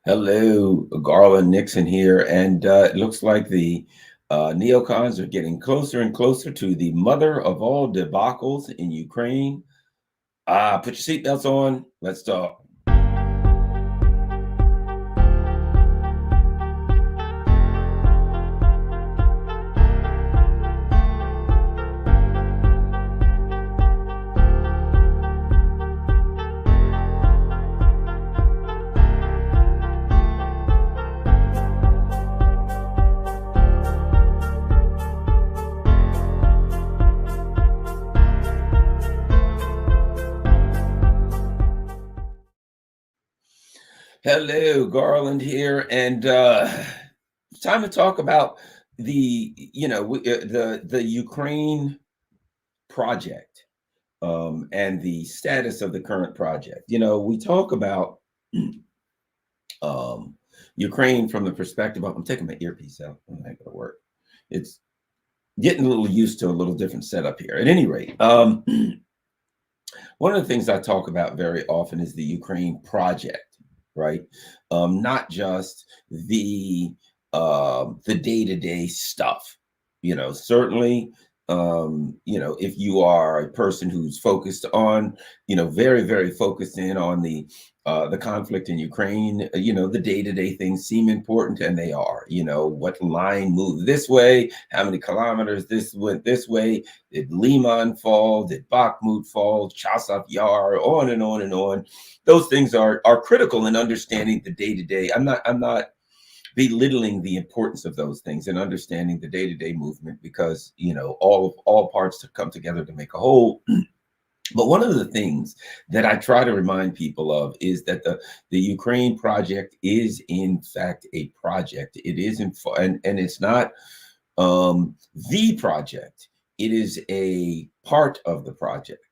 Hello, Garland Nixon here, and it looks like the neocons are getting closer and closer to the mother of all debacles in Ukraine. Put your seatbelts on. Let's talk. Hello, Garland here, and it's time to talk about the Ukraine project and the status of the current project. We talk about um, Ukraine from the perspective of, I'm taking my earpiece out. Oh, that ain't gonna work. It's getting a little used to a little different setup here. At any rate, one of the things I talk about very often is the Ukraine project, right? Not just the day-to-day stuff. Certainly, if you are a person who's focused on, very, very focused in on the conflict in Ukraine, the day-to-day things seem important, and they are. What line moved this way, how many kilometers this went this way, did Liman fall, did Bakhmut fall, Chassav Yar, on and on and on. Those things are critical in understanding the day-to-day. I'm not belittling the importance of those things and understanding the day-to-day movement, because all parts to come together to make a whole. But one of the things that I try to remind people of is that the Ukraine project is in fact a project. It is and it's not the project. It is a part of the project.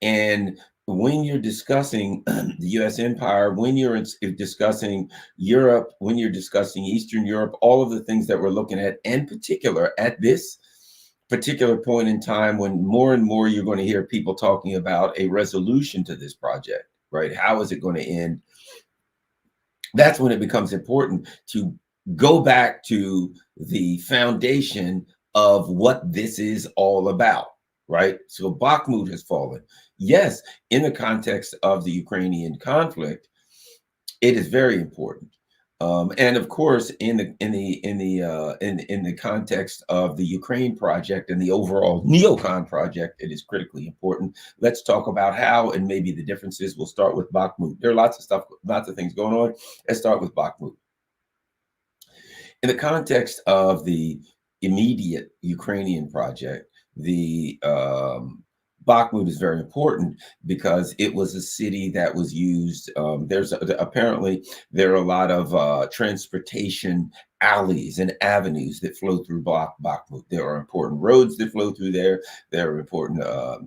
And when you're discussing the U.S. empire, when you're discussing Europe, when you're discussing Eastern Europe, all of the things that we're looking at, in particular at this particular point in time, when more and more you're going to hear people talking about a resolution to this project, right? How is it going to end? That's when it becomes important to go back to the foundation of what this is all about, right? So Bakhmut has fallen. Yes, in the context of the Ukrainian conflict, it is very important. And of course, in the context of the Ukraine project and the overall neocon project, it is critically important. Let's talk about how and maybe the differences. We'll start with Bakhmut. There are lots of things going on. Let's start with Bakhmut. In the context of the immediate Ukrainian project, the Bakhmut is very important because it was a city that was used. Apparently there are a lot of transportation alleys and avenues that flow through Bakhmut. There are important roads that flow through there. There are important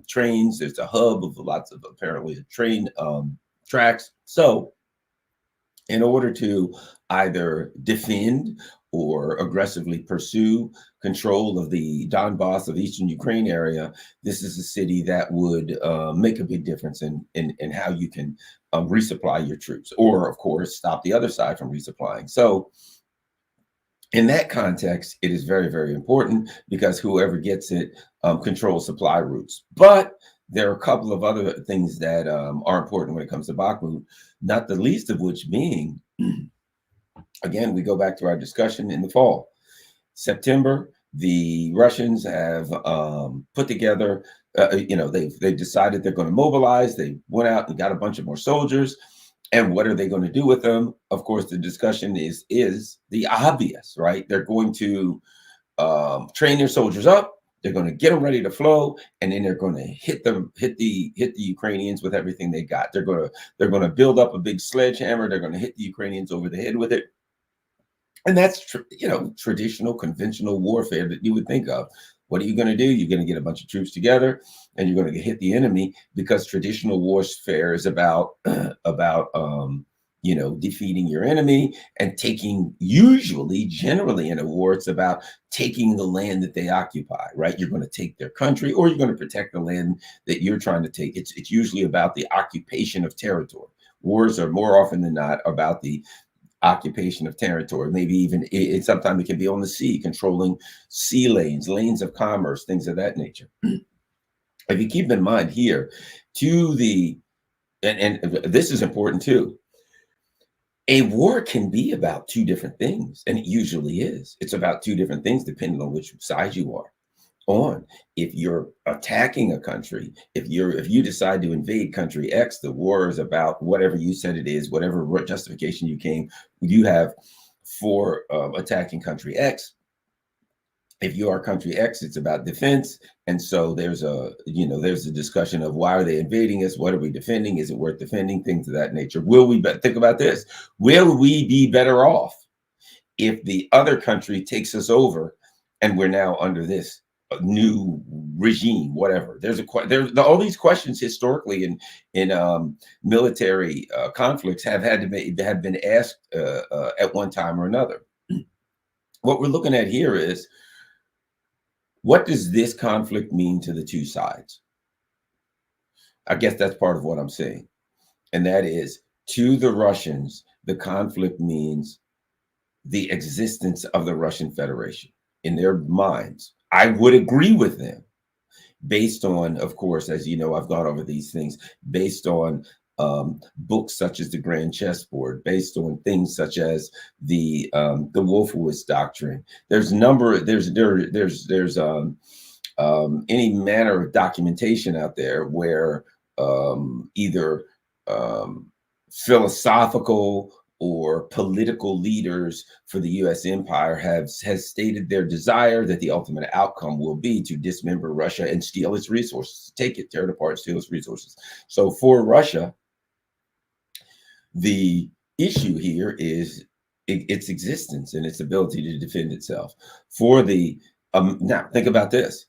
trains. There's a hub of lots of apparently train tracks. So in order to either defend or aggressively pursue control of the Donbass of Eastern Ukraine area, this is a city that would make a big difference in how you can resupply your troops, or of course, stop the other side from resupplying. So in that context, it is very, very important because whoever gets it controls supply routes. But there are a couple of other things that are important when it comes to Bakhmut, not the least of which being, again, we go back to our discussion in the fall. September, the Russians have put together, they've decided they're going to mobilize. They went out and got a bunch of more soldiers. And what are they going to do with them? Of course, the discussion is the obvious, right? They're going to train their soldiers up. They're going to get them ready to flow, and then they're going to hit the Ukrainians with everything they got. They're going to build up a big sledgehammer. They're going to hit the Ukrainians over the head with it. And that's traditional, conventional warfare that you would think of. What are you going to do? You're going to get a bunch of troops together, and you're going to hit the enemy, because traditional warfare is about defeating your enemy and taking, generally in a war, it's about taking the land that they occupy, right? You're going to take their country, or you're going to protect the land that you're trying to take. It's usually about the occupation of territory. Wars are more often than not about the occupation of territory, maybe even sometimes it can be on the sea, controlling sea lanes, lanes of commerce, things of that nature. If you keep in mind here, to the and this is important too. A war can be about two different things, and it usually is. It's about two different things depending on which side you are on. If you're attacking a country, if you decide to invade country X, the war is about whatever you said it is, whatever justification you have for attacking country X. If you are country X, it's about defense. And so there's a discussion of why are they invading us? What are we defending? Is it worth defending? Things of that nature. Think about this? Will we be better off if the other country takes us over and we're now under this new regime, whatever? There's all these questions historically in military conflicts have been asked at one time or another. What we're looking at here is, what does this conflict mean to the two sides? I guess that's part of what I'm saying. And that is, to the Russians, the conflict means the existence of the Russian Federation in their minds. I would agree with them based on, of course, as you know, I've gone over these things, based on books such as The Grand Chessboard, based on things such as the Wolfowitz Doctrine. There's any manner of documentation out there where either philosophical or political leaders for the U.S. empire has stated their desire that the ultimate outcome will be to dismember Russia and steal its resources, take it, tear it apart, steal its resources. So for Russia, the issue here is its existence and its ability to defend itself. For the now, think about this.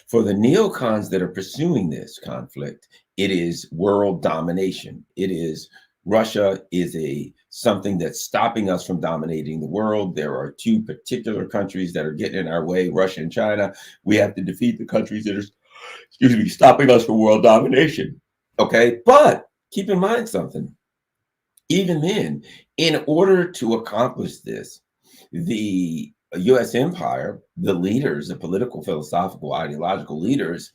For the neocons that are pursuing this conflict, it is world domination. It is Russia is something that's stopping us from dominating the world. There are two particular countries that are getting in our way, Russia and China. We have to defeat the countries that are, stopping us from world domination. Okay, but keep in mind something. Even then, in order to accomplish this, the U.S. empire, the leaders, the political, philosophical, ideological leaders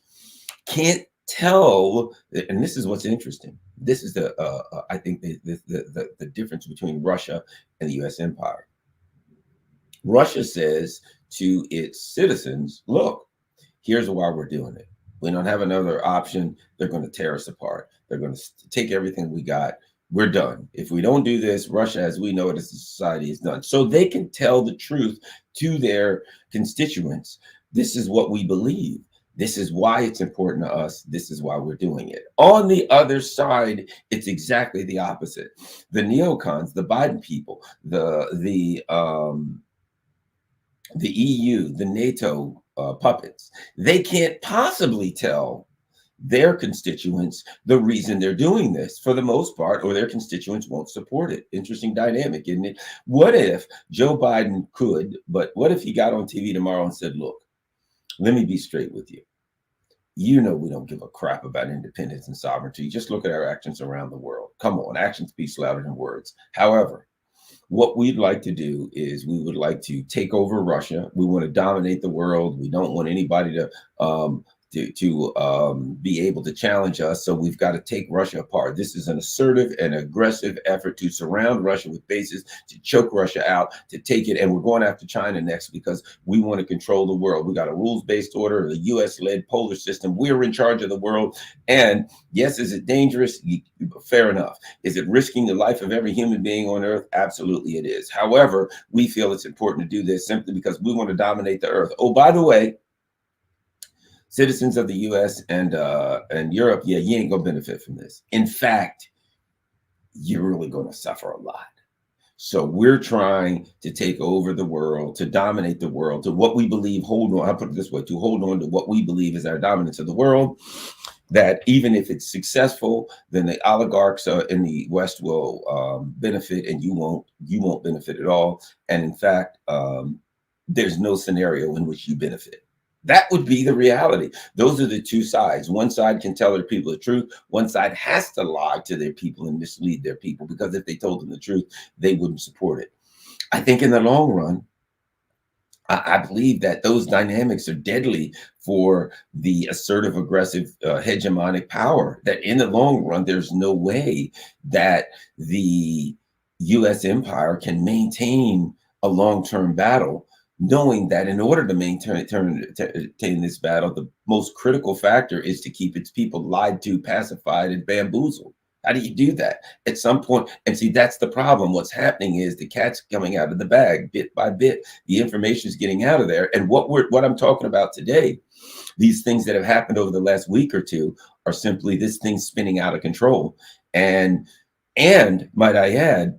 can't tell, and this is what's interesting. This is I think the difference between Russia and the U.S. empire. Russia says to its citizens, look, here's why we're doing it. We don't have another option. They're going to tear us apart. They're going to take everything we got. We're done. If we don't do this, Russia, as we know it as a society, is done. So they can tell the truth to their constituents. This is what we believe. This is why it's important to us. This is why we're doing it. On the other side, it's exactly the opposite. The neocons, the Biden people, the EU, the NATO puppets, they can't possibly tell their constituents the reason they're doing this, for the most part, or their constituents won't support it. Interesting dynamic, isn't it? What if Joe Biden could, but what if he got on TV tomorrow and said, look, let me be straight with you. You know we don't give a crap about independence and sovereignty. Just look at our actions around the world. Come on, actions speak louder than words. However, what we'd like to do is we would like to take over Russia. We want to dominate the world. We don't want anybody to be able to challenge us. So we've got to take Russia apart. This is an assertive and aggressive effort to surround Russia with bases, to choke Russia out, to take it. And we're going after China next because we want to control the world. We got a rules-based order, the US-led polar system. We're in charge of the world. And yes, is it dangerous? Fair enough. Is it risking the life of every human being on Earth? Absolutely it is. However, we feel it's important to do this simply because we want to dominate the Earth. Oh, by the way, citizens of the U.S. and Europe, yeah, you ain't gonna benefit from this. In fact, you're really gonna suffer a lot. So we're trying to take over the world, to dominate the world, to what we believe, I'll put it this way, to hold on to what we believe is our dominance of the world, that even if it's successful, then the oligarchs in the West will benefit and you won't benefit at all. And in fact, there's no scenario in which you benefit. That would be the reality. Those are the two sides. One side can tell their people the truth. One side has to lie to their people and mislead their people, because if they told them the truth, they wouldn't support it. I think in the long run, I believe that those dynamics are deadly for the assertive, aggressive, hegemonic power. That in the long run, there's no way that the U.S. empire can maintain a long-term battle, knowing that in order to maintain this battle, the most critical factor is to keep its people lied to, pacified, and bamboozled. How do you do that? At some point, and see, that's the problem. What's happening is the cat's coming out of the bag bit by bit. The information is getting out of there. And what I'm talking about today, these things that have happened over the last week or two, are simply this thing spinning out of control. And might I add,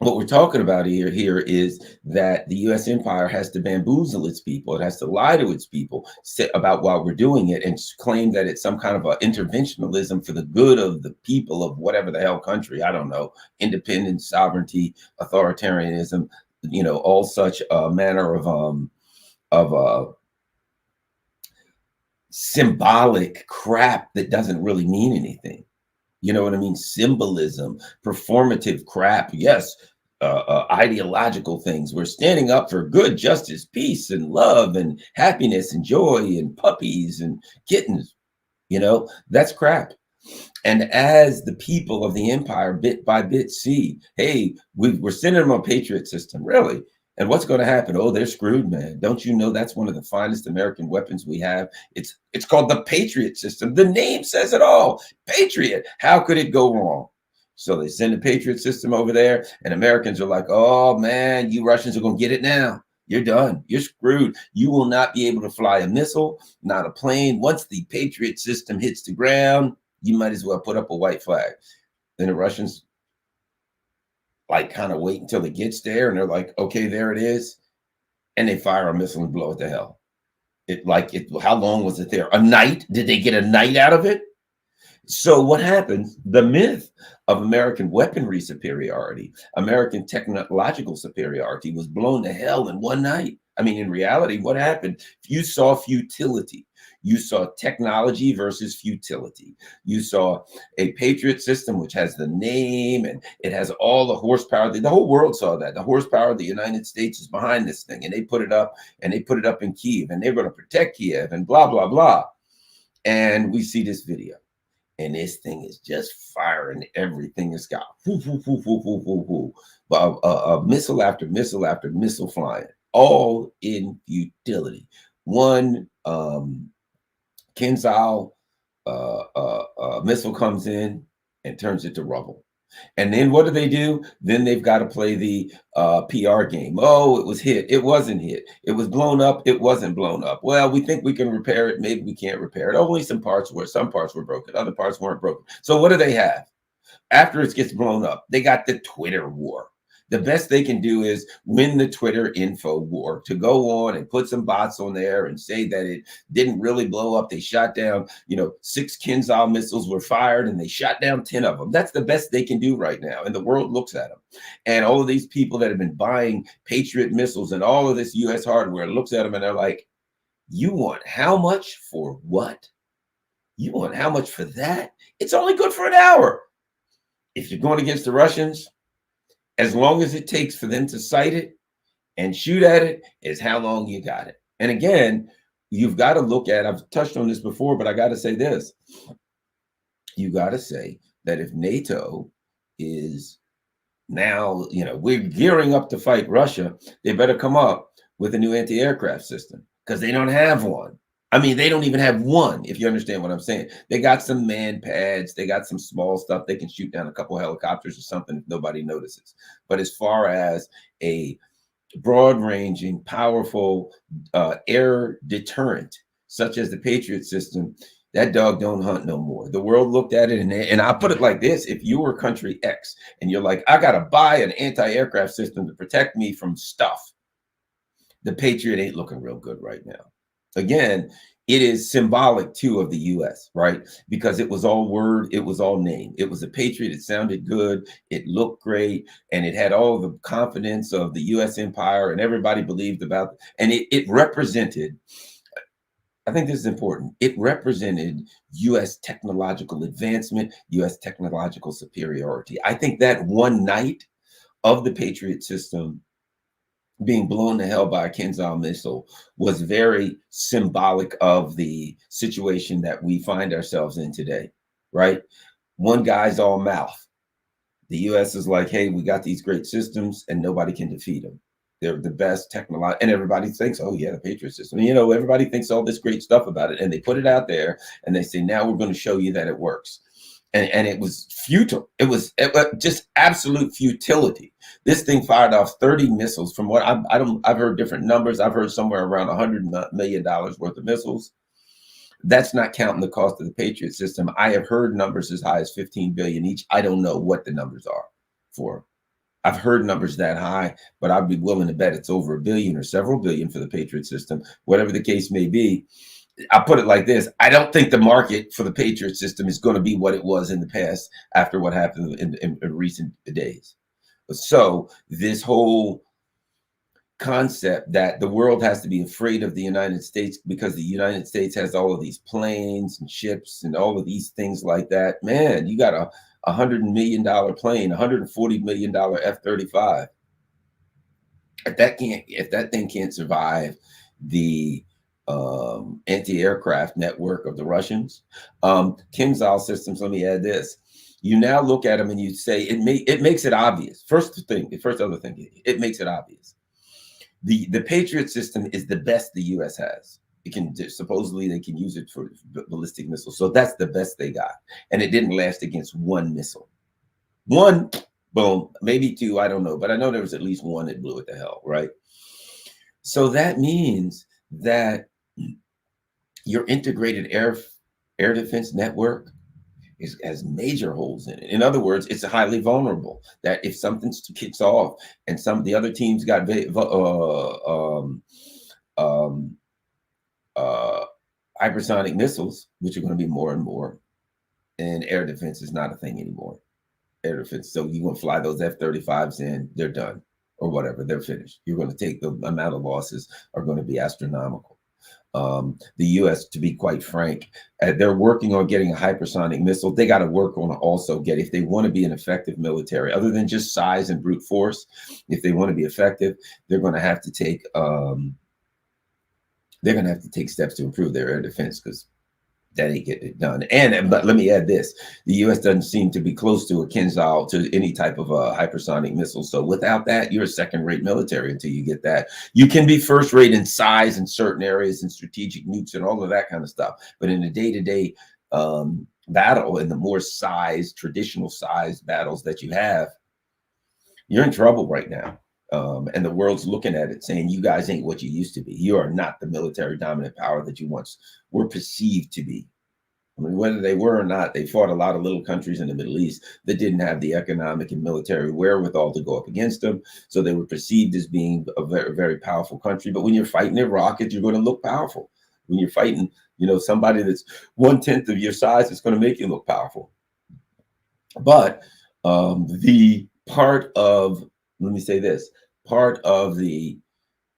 what we're talking about here is that the U.S. empire has to bamboozle its people. It has to lie to its people about why we're doing it, and claim that it's some kind of a interventionalism for the good of the people of whatever the hell country. I don't know. Independence, sovereignty, authoritarianism, all such manner of symbolic crap that doesn't really mean anything. You know what I mean? Symbolism, performative crap. Yes, ideological things. We're standing up for good, justice, peace, and love, and happiness, and joy, and puppies, and kittens. That's crap. And as the people of the empire, bit by bit, see, hey, we're sending them a Patriot system, really. And what's going to happen? Oh, they're screwed, man. Don't you know that's one of the finest American weapons we have? It's called the Patriot system. The name says it all. Patriot. How could it go wrong? So they send the Patriot system over there, and Americans are like, oh, man, you Russians are going to get it now. You're done. You're screwed. You will not be able to fly a missile, not a plane. Once the Patriot system hits the ground, you might as well put up a white flag. Then the Russians kind of wait until it gets there, and they're like, okay, there it is. And they fire a missile and blow it to hell. How long was it there? A night? Did they get a night out of it? So what happens? The myth of American weaponry superiority, American technological superiority, was blown to hell in one night. I mean, in reality, what happened? You saw futility. You saw technology versus futility. You saw a Patriot system, which has the name and it has all the horsepower. The whole world saw that. The horsepower of the United States is behind this thing. And they put it up, and they put it up in Kiev, and they're going to protect Kiev, and blah, blah, blah. And we see this video. And this thing is just firing everything it's got. Missile after missile after missile flying, all in futility. One Kinzhal missile comes in and turns it to rubble. And then what do? Then they've got to play the PR game. Oh, it was hit. It wasn't hit. It was blown up. It wasn't blown up. Well, we think we can repair it. Maybe we can't repair it. Only some parts were broken. Other parts weren't broken. So what do they have? After it gets blown up, they got the Twitter war. The best they can do is win the Twitter info war, to go on and put some bots on there and say that it didn't really blow up. They shot down, 6 Kinzhal missiles were fired and they shot down 10 of them. That's the best they can do right now. And the world looks at them. And all of these people that have been buying Patriot missiles and all of this U.S. hardware looks at them and they're like, you want how much for what? You want how much for that? It's only good for an hour. If you're going against the Russians, as long as it takes for them to sight it and shoot at it, is how long you got it. And again, you've got to look at, I've touched on this before, but I got to say this. You got to say that if NATO is now, we're gearing up to fight Russia, they better come up with a new anti-aircraft system, because they don't have one. I mean, they don't even have one, if you understand what I'm saying. They got some man pads. They got some small stuff. They can shoot down a couple helicopters or something if nobody notices. But as far as a broad-ranging, powerful air deterrent, such as the Patriot system, that dog don't hunt no more. The world looked at it, and I'll put it like this. If you were country X and you're like, I got to buy an anti-aircraft system to protect me from stuff, the Patriot ain't looking real good right now. Again, it is symbolic too of the US, right? Because it was all word, it was all name. It was a Patriot, it sounded good, it looked great, and it had all the confidence of the US empire, and everybody believed about it. And it represented, I think this is important, it represented US technological advancement, US technological superiority. I think that one night of the Patriot system being blown to hell by a Kinzhal missile was very symbolic of the situation that we find ourselves in today, right? One guy's all mouth. The US is like, hey, we got these great systems and nobody can defeat them. They're the best technology, and everybody thinks, oh yeah, the Patriot system. You know, everybody thinks all this great stuff about it, and they put it out there, and they say, now we're going to show you that it works. And it was futile. It was just absolute futility. This thing fired off 30 missiles. From what I've heard different numbers. I've heard somewhere around $100 million worth of missiles. That's not counting the cost of the Patriot system. I have heard numbers as high as 15 billion each. I don't know what the numbers are for. I've heard numbers that high, but I'd be willing to bet it's over $1 billion or several billion for the Patriot system, whatever the case may be. I'll put it like this. I don't think the market for the Patriot system is going to be what it was in the past after what happened in recent days. So this whole concept that the world has to be afraid of the United States because the United States has all of these planes and ships and all of these things like that. Man, you got a $100 million plane, $140 million F-35. If that thing can't survive the anti-aircraft network of the Russians, Kinzhal systems. Let me add this: you now look at them and you say it makes it obvious. Other thing, it makes it obvious. The Patriot system is the best the U.S. has. It can supposedly they can use it for ballistic missiles, so that's the best they got, and it didn't last against one missile. One, boom, maybe two, I don't know, but I know there was at least one that blew it to hell, right? So that means that your integrated air defense network has major holes in it. In other words, it's highly vulnerable. That if something kicks off and some of the other teams got hypersonic missiles, which are going to be more and more, and air defense is not a thing anymore. Air defense. So you're going to fly those F-35s in, they're done, or whatever, they're finished. You're going to take the amount of losses are going to be astronomical. The U.S., to be quite frank, they're working on getting a hypersonic missile. They got to work on also if they want to be an effective military, other than just size and brute force. If they want to be effective, they're going to have to take steps to improve their air defense, because that ain't getting it done. But let me add this: the U.S. doesn't seem to be close to a Kinzhal, to any type of hypersonic missile. So without that, you're a second-rate military until you get that. You can be first-rate in size in certain areas and strategic nukes and all of that kind of stuff. But in the day-to-day battle, and the more traditional size battles that you have, you're in trouble right now. And the world's looking at it saying, you guys ain't what you used to be. You are not the military dominant power that you once were perceived to be. I mean, whether they were or not, they fought a lot of little countries in the Middle East that didn't have the economic and military wherewithal to go up against them. So they were perceived as being a very, very powerful country. But when you're fighting Iraq, you're going to look powerful. When you're fighting, somebody that's 1/10 of your size, it's going to make you look powerful. But the part of, let me say this, part of the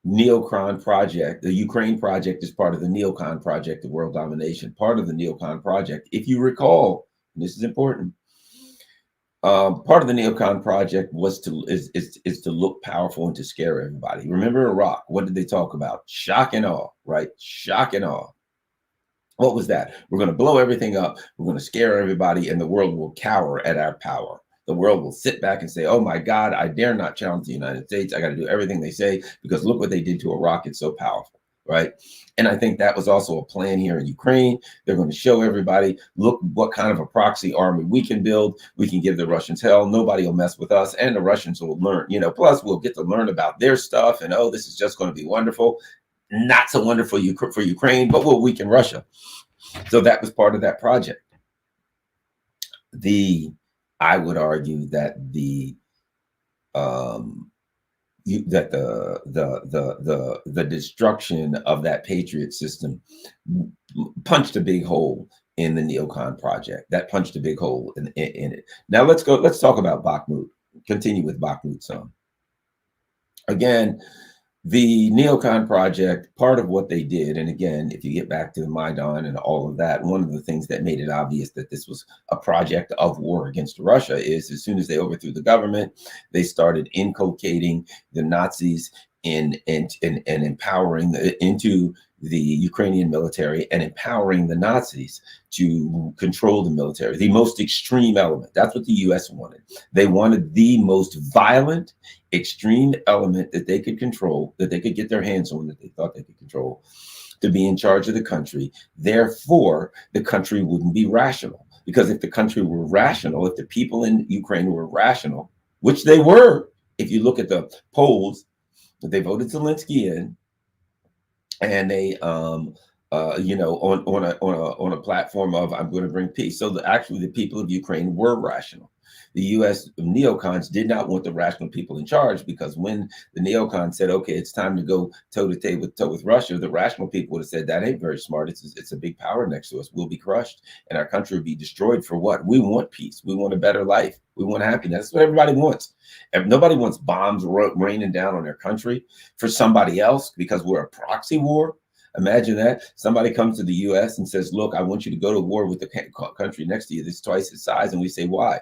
neocon project, the Ukraine project is part of the neocon project of world domination. Part of the neocon project, if you recall, and this is important, part of the neocon project was is to look powerful and to scare everybody. Remember Iraq? What did they talk about? Shock and awe, right? Shock and awe. What was that? We're going to blow everything up. We're going to scare everybody, and the world will cower at our power. The world will sit back and say, oh my God, I dare not challenge the United States. I got to do everything they say, because look what they did to Iraq. It's so powerful, right? And I think that was also a plan here in Ukraine. They're going to show everybody, look what kind of a proxy army we can build. We can give the Russians hell. Nobody will mess with us, and the Russians will learn, plus we'll get to learn about their stuff, and oh, this is just going to be wonderful. Not so wonderful for Ukraine, but we'll weaken Russia. So that was part of that project. I would argue that the that the destruction of that Patriot system punched a big hole in the neocon project. That punched a big hole in it. Now let's go. Let's talk about Bakhmut. Continue with Bakhmut some. Again, the neocon project, part of what they did, and again, if you get back to the Maidan and all of that, one of the things that made it obvious that this was a project of war against Russia is as soon as they overthrew the government, they started inculcating the Nazis and empowering into the Ukrainian military and empowering the Nazis to control the military, the most extreme element. That's what the US wanted. They wanted the most violent, extreme element that they could control, that they could get their hands on, that they thought they could control, to be in charge of the country. Therefore, the country wouldn't be rational. Because if the country were rational, if the people in Ukraine were rational, which they were, if you look at the polls, they voted Zelensky in, and they on a platform of I'm going to bring peace. So actually the people of Ukraine were rational. The US neocons did not want the rational people in charge, because when the neocons said, okay, it's time to go toe to toe with Russia, the rational people would have said, that ain't very smart. It's a big power next to us. We'll be crushed and our country will be destroyed. For what? We want peace. We want a better life. We want happiness. That's what everybody wants. Nobody wants bombs raining down on their country for somebody else because we're a proxy war. Imagine that. Somebody comes to the US and says, look, I want you to go to war with the country next to you that's twice its size. And we say, why?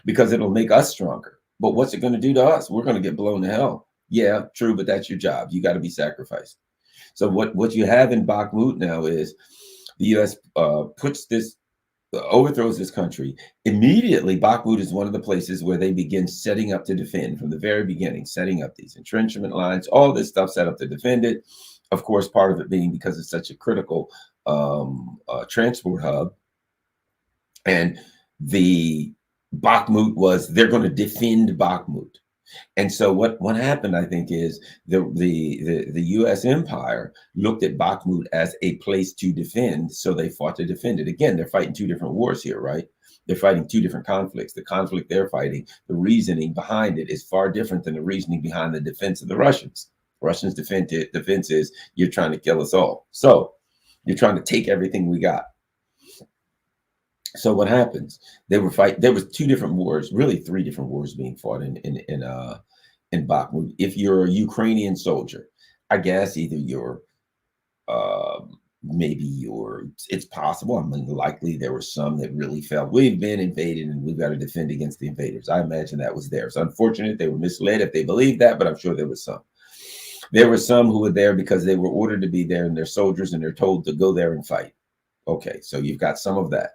Because it'll make us stronger. But what's it going to do to us? We're going to get blown to hell. Yeah, true, but that's your job. You got to be sacrificed. So what you have in Bakhmut now is the US overthrows this country. Immediately, Bakhmut is one of the places where they begin setting up to defend from the very beginning, setting up these entrenchment lines, all this stuff set up to defend it. Of course, part of it being because it's such a critical transport hub. And the Bakhmut was, they're going to defend Bakhmut. And so what happened, I think, is the U.S. empire looked at Bakhmut as a place to defend, so they fought to defend it. Again, they're fighting two different wars here, right? They're fighting two different conflicts. The conflict they're fighting, the reasoning behind it is far different than the reasoning behind the defense of the Russians. Russians' defense is, you're trying to kill us all. So you're trying to take everything we got. So what happens? They were fighting. There was two different wars, really three different wars being fought in Bakhmut. If you're a Ukrainian soldier, I guess either you're it's possible. I mean, likely there were some that really felt we've been invaded and we've got to defend against the invaders. I imagine that was theirs. Unfortunate, they were misled if they believed that, but I'm sure there was some. There were some who were there because they were ordered to be there and they're soldiers and they're told to go there and fight. Okay, so you've got some of that.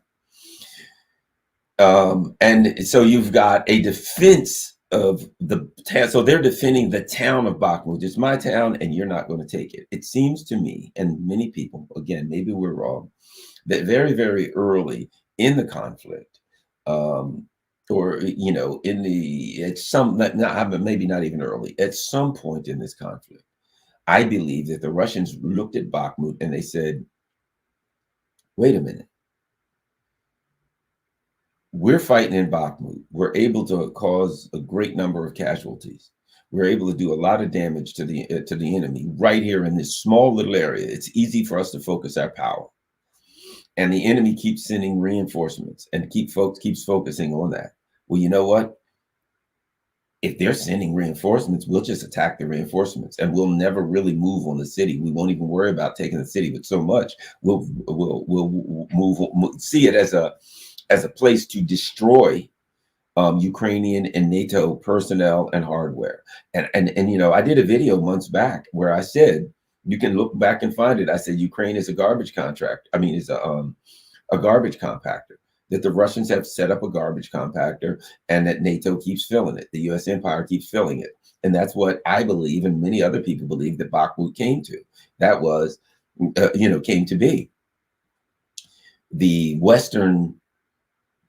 And so you've got a defense of the town. So they're defending the town of Bakhmut. It's my town and you're not going to take it. It seems to me, and many people, again, maybe we're wrong, that very, very early in the conflict, maybe not even early, at some point in this conflict, I believe that the Russians looked at Bakhmut and they said, wait a minute. We're fighting in Bakhmut. We're able to cause a great number of casualties. We're able to do a lot of damage to the enemy right here in this small little area. It's easy for us to focus our power. And the enemy keeps sending reinforcements and keeps focusing on that. Well, you know what? If they're sending reinforcements, we'll just attack the reinforcements and we'll never really move on the city. We won't even worry about taking the city, but so much we'll see it as a place to destroy Ukrainian and NATO personnel and hardware. And I did a video months back where I said, you can look back and find it. I said, Ukraine is a garbage contract. I mean, it's a garbage compactor, that the Russians have set up a garbage compactor and that NATO keeps filling it. The US empire keeps filling it. And that's what I believe, and many other people believe, that Bakhmut came to. That was, came to be. The Western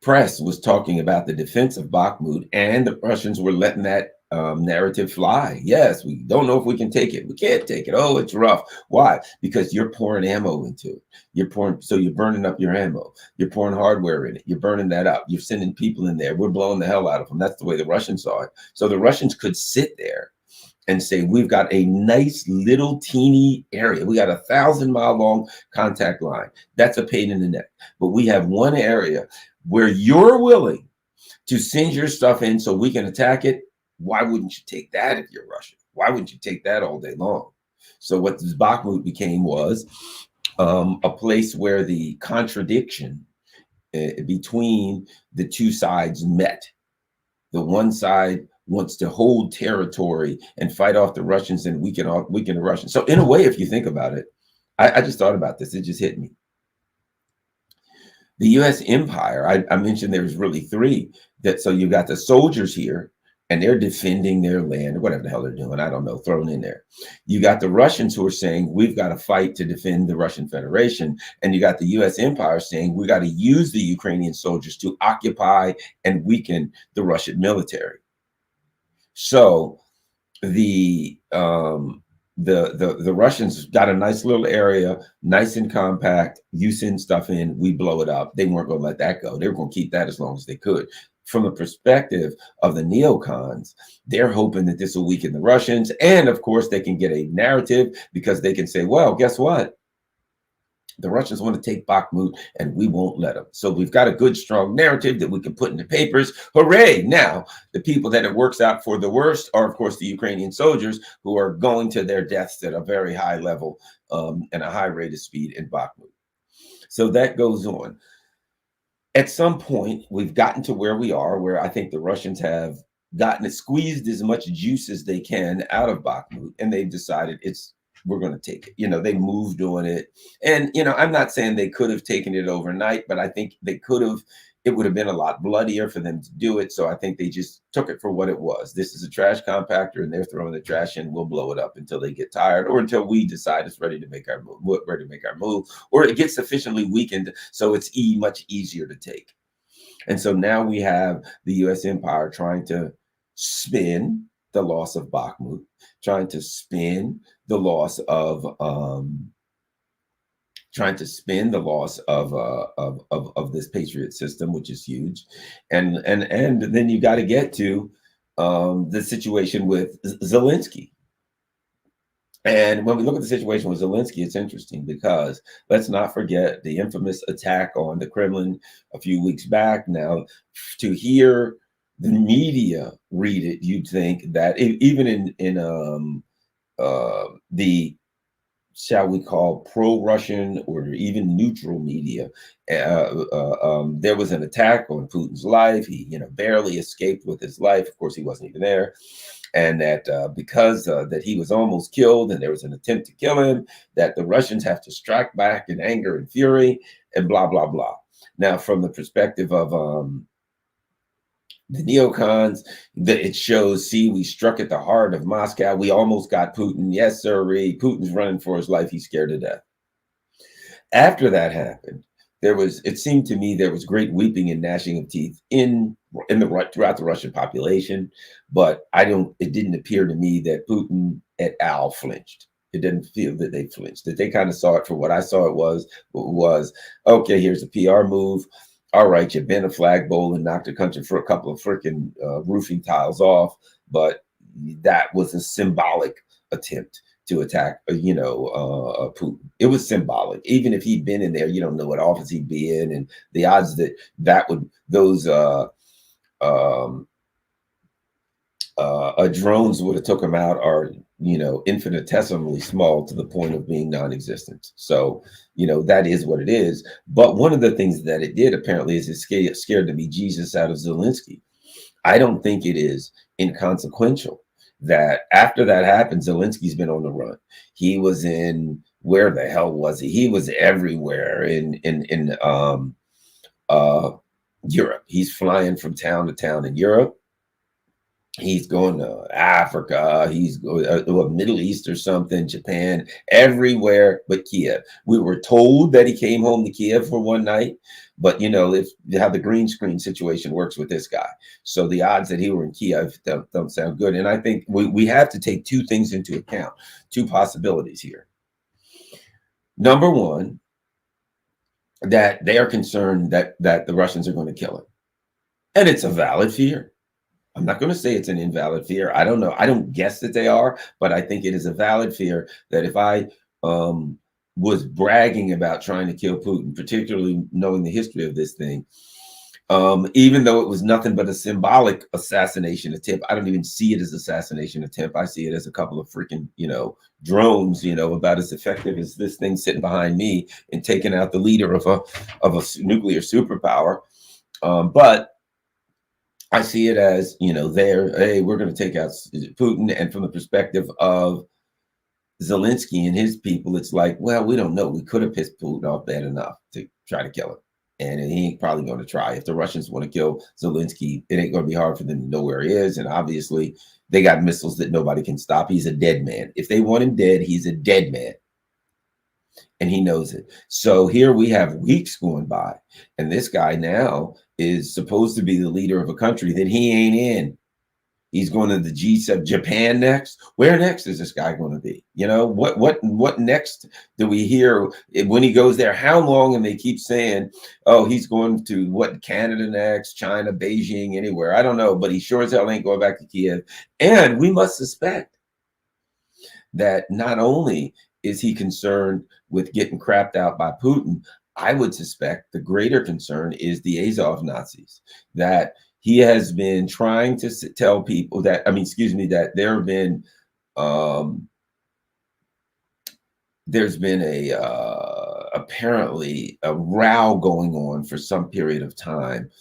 press was talking about the defense of Bakhmut, and the Russians were letting that narrative fly. Yes, we don't know if we can take it. We can't take it. Oh, it's rough. Why? Because you're pouring ammo into it. You're burning up your ammo. You're pouring hardware in it. You're burning that up. You're sending people in there. We're blowing the hell out of them. That's the way the Russians saw it. So the Russians could sit there and say, we've got a nice little teeny area. We got a 1,000-mile long contact line. That's a pain in the neck. But we have one area where you're willing to send your stuff in so we can attack it. Why wouldn't you take that if you're Russian? Why wouldn't you take that all day long? So what this Bakhmut became was a place where the contradiction between the two sides met. The one side wants to hold territory and fight off the Russians and weaken the Russians. So in a way, if you think about it, I just thought about this. It just hit me. The U.S. empire, I mentioned there was really three. So you got the soldiers here, and they're defending their land, or whatever the hell they're doing. I don't know, thrown in there. You got the Russians who are saying, we've got to fight to defend the Russian Federation. And you got the U.S. empire saying, we got to use the Ukrainian soldiers to occupy and weaken the Russian military. So the Russians got a nice little area, nice and compact. You send stuff in, we blow it up. They weren't going to let that go. They were going to keep that as long as they could. From the perspective of the neocons, they're hoping that this will weaken the Russians. And of course, they can get a narrative because they can say, well, guess what? The Russians want to take Bakhmut and we won't let them. So we've got a good, strong narrative that we can put in the papers. Hooray. Now, the people that it works out for the worst are, of course, the Ukrainian soldiers who are going to their deaths at a very high level and a high rate of speed in Bakhmut. So that goes on. At some point, we've gotten to where we are, where I think the Russians have gotten it, squeezed as much juice as they can out of Bakhmut, and they've decided we're going to take it. You know, they moved on it. And, you know, I'm not saying they could have taken it overnight, but I think they could have. It would have been a lot bloodier for them to do it. So I think they just took it for what it was. This is a trash compactor, and they're throwing the trash in. We'll blow it up until they get tired, or until we decide it's ready to make our move, or it gets sufficiently weakened so it's much easier to take. And so now we have the U.S. empire trying to spin the loss of Bakhmut, trying to spin the loss of this Patriot system, which is huge, and then you got to get to the situation with Zelensky. And when we look at the situation with Zelensky, it's interesting because let's not forget the infamous attack on the Kremlin a few weeks back. Now, to hear the media read it, you'd think that even in the, shall we call, pro-Russian or even neutral media, there was an attack on Putin's life. He, barely escaped with his life. Of course, he wasn't even there. And that because that he was almost killed and there was an attempt to kill him, that the Russians have to strike back in anger and fury and blah, blah, blah. Now, from the perspective of the neocons, it shows, see, we struck at the heart of Moscow. We almost got Putin. Yes, sir. Putin's running for his life. He's scared to death. After that happened, it seemed to me there was great weeping and gnashing of teeth throughout the Russian population, but it didn't appear to me that Putin et al. Flinched. It didn't feel that they flinched, that they kind of saw it for what I saw it was, okay, here's a PR move. All right, you bent a flagpole and knocked the country for a couple of freaking roofing tiles off, but that was a symbolic attempt to attack, Putin. It was symbolic. Even if he'd been in there, you don't know what office he'd be in, and the odds those drones would have took him out are, infinitesimally small to the point of being non-existent. So, that is what it is. But one of the things that it did apparently is it scared the bejesus out of Zelensky. I don't think it is inconsequential that after that happened, Zelensky's been on the run. He was in, where the hell was he? He was everywhere in Europe. He's flying from town to town in Europe. He's going to Africa. He's going to Middle East or something, Japan, everywhere but Kiev. We were told that he came home to Kiev for one night, but how the green screen situation works with this guy. So the odds that he were in Kiev don't sound good. And I think we have to take two things into account, two possibilities here. Number one, that they are concerned that the Russians are going to kill him. And it's a valid fear. I'm not going to say it's an invalid fear. I don't know. I don't guess that they are, but I think it is a valid fear that if I um, was bragging about trying to kill Putin, particularly knowing the history of this thing, even though it was nothing but a symbolic assassination attempt, I don't even see it as assassination attempt. I see it as a couple of freaking, drones, about as effective as this thing sitting behind me and taking out the leader of a nuclear superpower. But I see it as, hey, we're going to take out Putin. And from the perspective of Zelensky and his people, it's like, well, we don't know. We could have pissed Putin off bad enough to try to kill him. And he ain't probably going to try. If the Russians want to kill Zelensky, it ain't going to be hard for them to know where he is. And obviously, they got missiles that nobody can stop. He's a dead man. If they want him dead, he's a dead man. And he knows it. So here we have weeks going by. And this guy now is supposed to be the leader of a country that he ain't in. He's going to the G7, Japan next. Where next is this guy going to be? What next do we hear when he goes there? How long? And they keep saying, oh, he's going to Canada next, China, Beijing, anywhere. I don't know, but he sure as hell ain't going back to Kiev. And we must suspect that not only is he concerned with getting crapped out by Putin, I would suspect the greater concern is the Azov Nazis, that he has been trying to tell people that, that there have been, there's been apparently a row going on for some period of time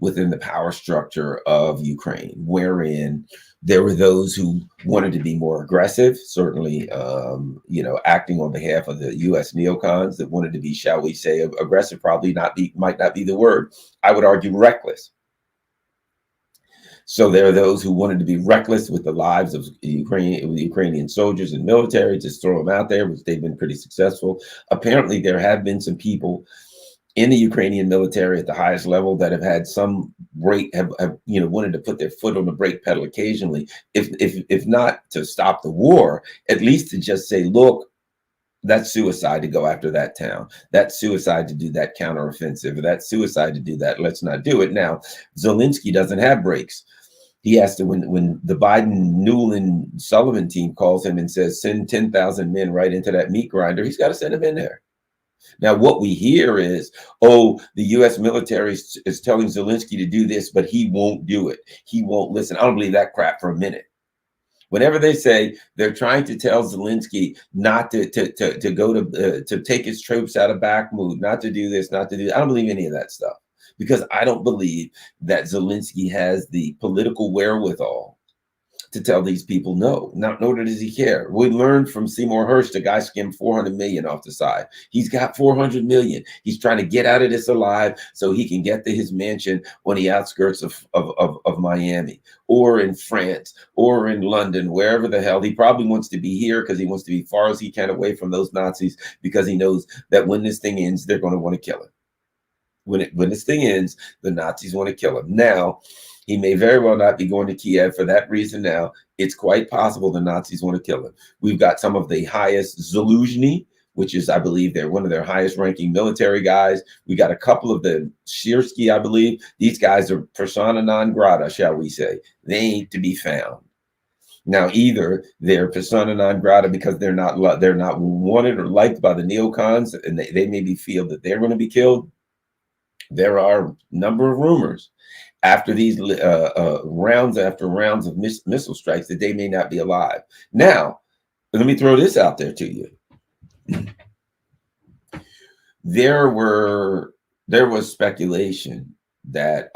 within the power structure of Ukraine, wherein there were those who wanted to be more aggressive, certainly, acting on behalf of the U.S. neocons that wanted to be, shall we say, aggressive, might not be the word. I would argue reckless. So there are those who wanted to be reckless with the lives of Ukrainian soldiers and military, just throw them out there, which they've been pretty successful. Apparently, there have been some people in the Ukrainian military at the highest level that have had some have wanted to put their foot on the brake pedal occasionally, if not to stop the war, at least to just say, look, that's suicide to go after that town. That's suicide to do that counteroffensive. Or that's suicide to do that. Let's not do it. Now, Zelensky doesn't have brakes. He has to, when the Biden, Newland, Sullivan team calls him and says, send 10,000 men right into that meat grinder, he's got to send them in there. Now, what we hear is, oh, the U.S. military is telling Zelensky to do this, but he won't do it. He won't listen. I don't believe that crap for a minute. Whenever they say they're trying to tell Zelensky not to go to take his troops out of Bakhmut, not to do this, not to do that, I don't believe any of that stuff, because I don't believe that Zelensky has the political wherewithal to tell these people no, nor does he care. We learned from Seymour Hersh, the guy skimmed 400 million off the side. He's got 400 million. He's trying to get out of this alive so he can get to his mansion on the outskirts of Miami, or in France, or in London, wherever the hell. He probably wants to be here because he wants to be far as he can away from those Nazis, because he knows that when this thing ends, they're going to want to kill him. When this thing ends, the Nazis want to kill him. Now, he may very well not be going to Kiev for that reason. Now, it's quite possible the Nazis want to kill him. We've got some of the highest Zaluzhny, which is, I believe, they're one of their highest ranking military guys. We got a couple of the Shirsky, I believe. These guys are persona non grata, shall we say. They ain't to be found. Now, either they're persona non grata because they're not wanted or liked by the neocons, and they maybe feel that they're going to be killed. There are a number of rumors after these rounds after rounds of missile strikes that they may not be alive. Now, let me throw this out there to you. There was speculation that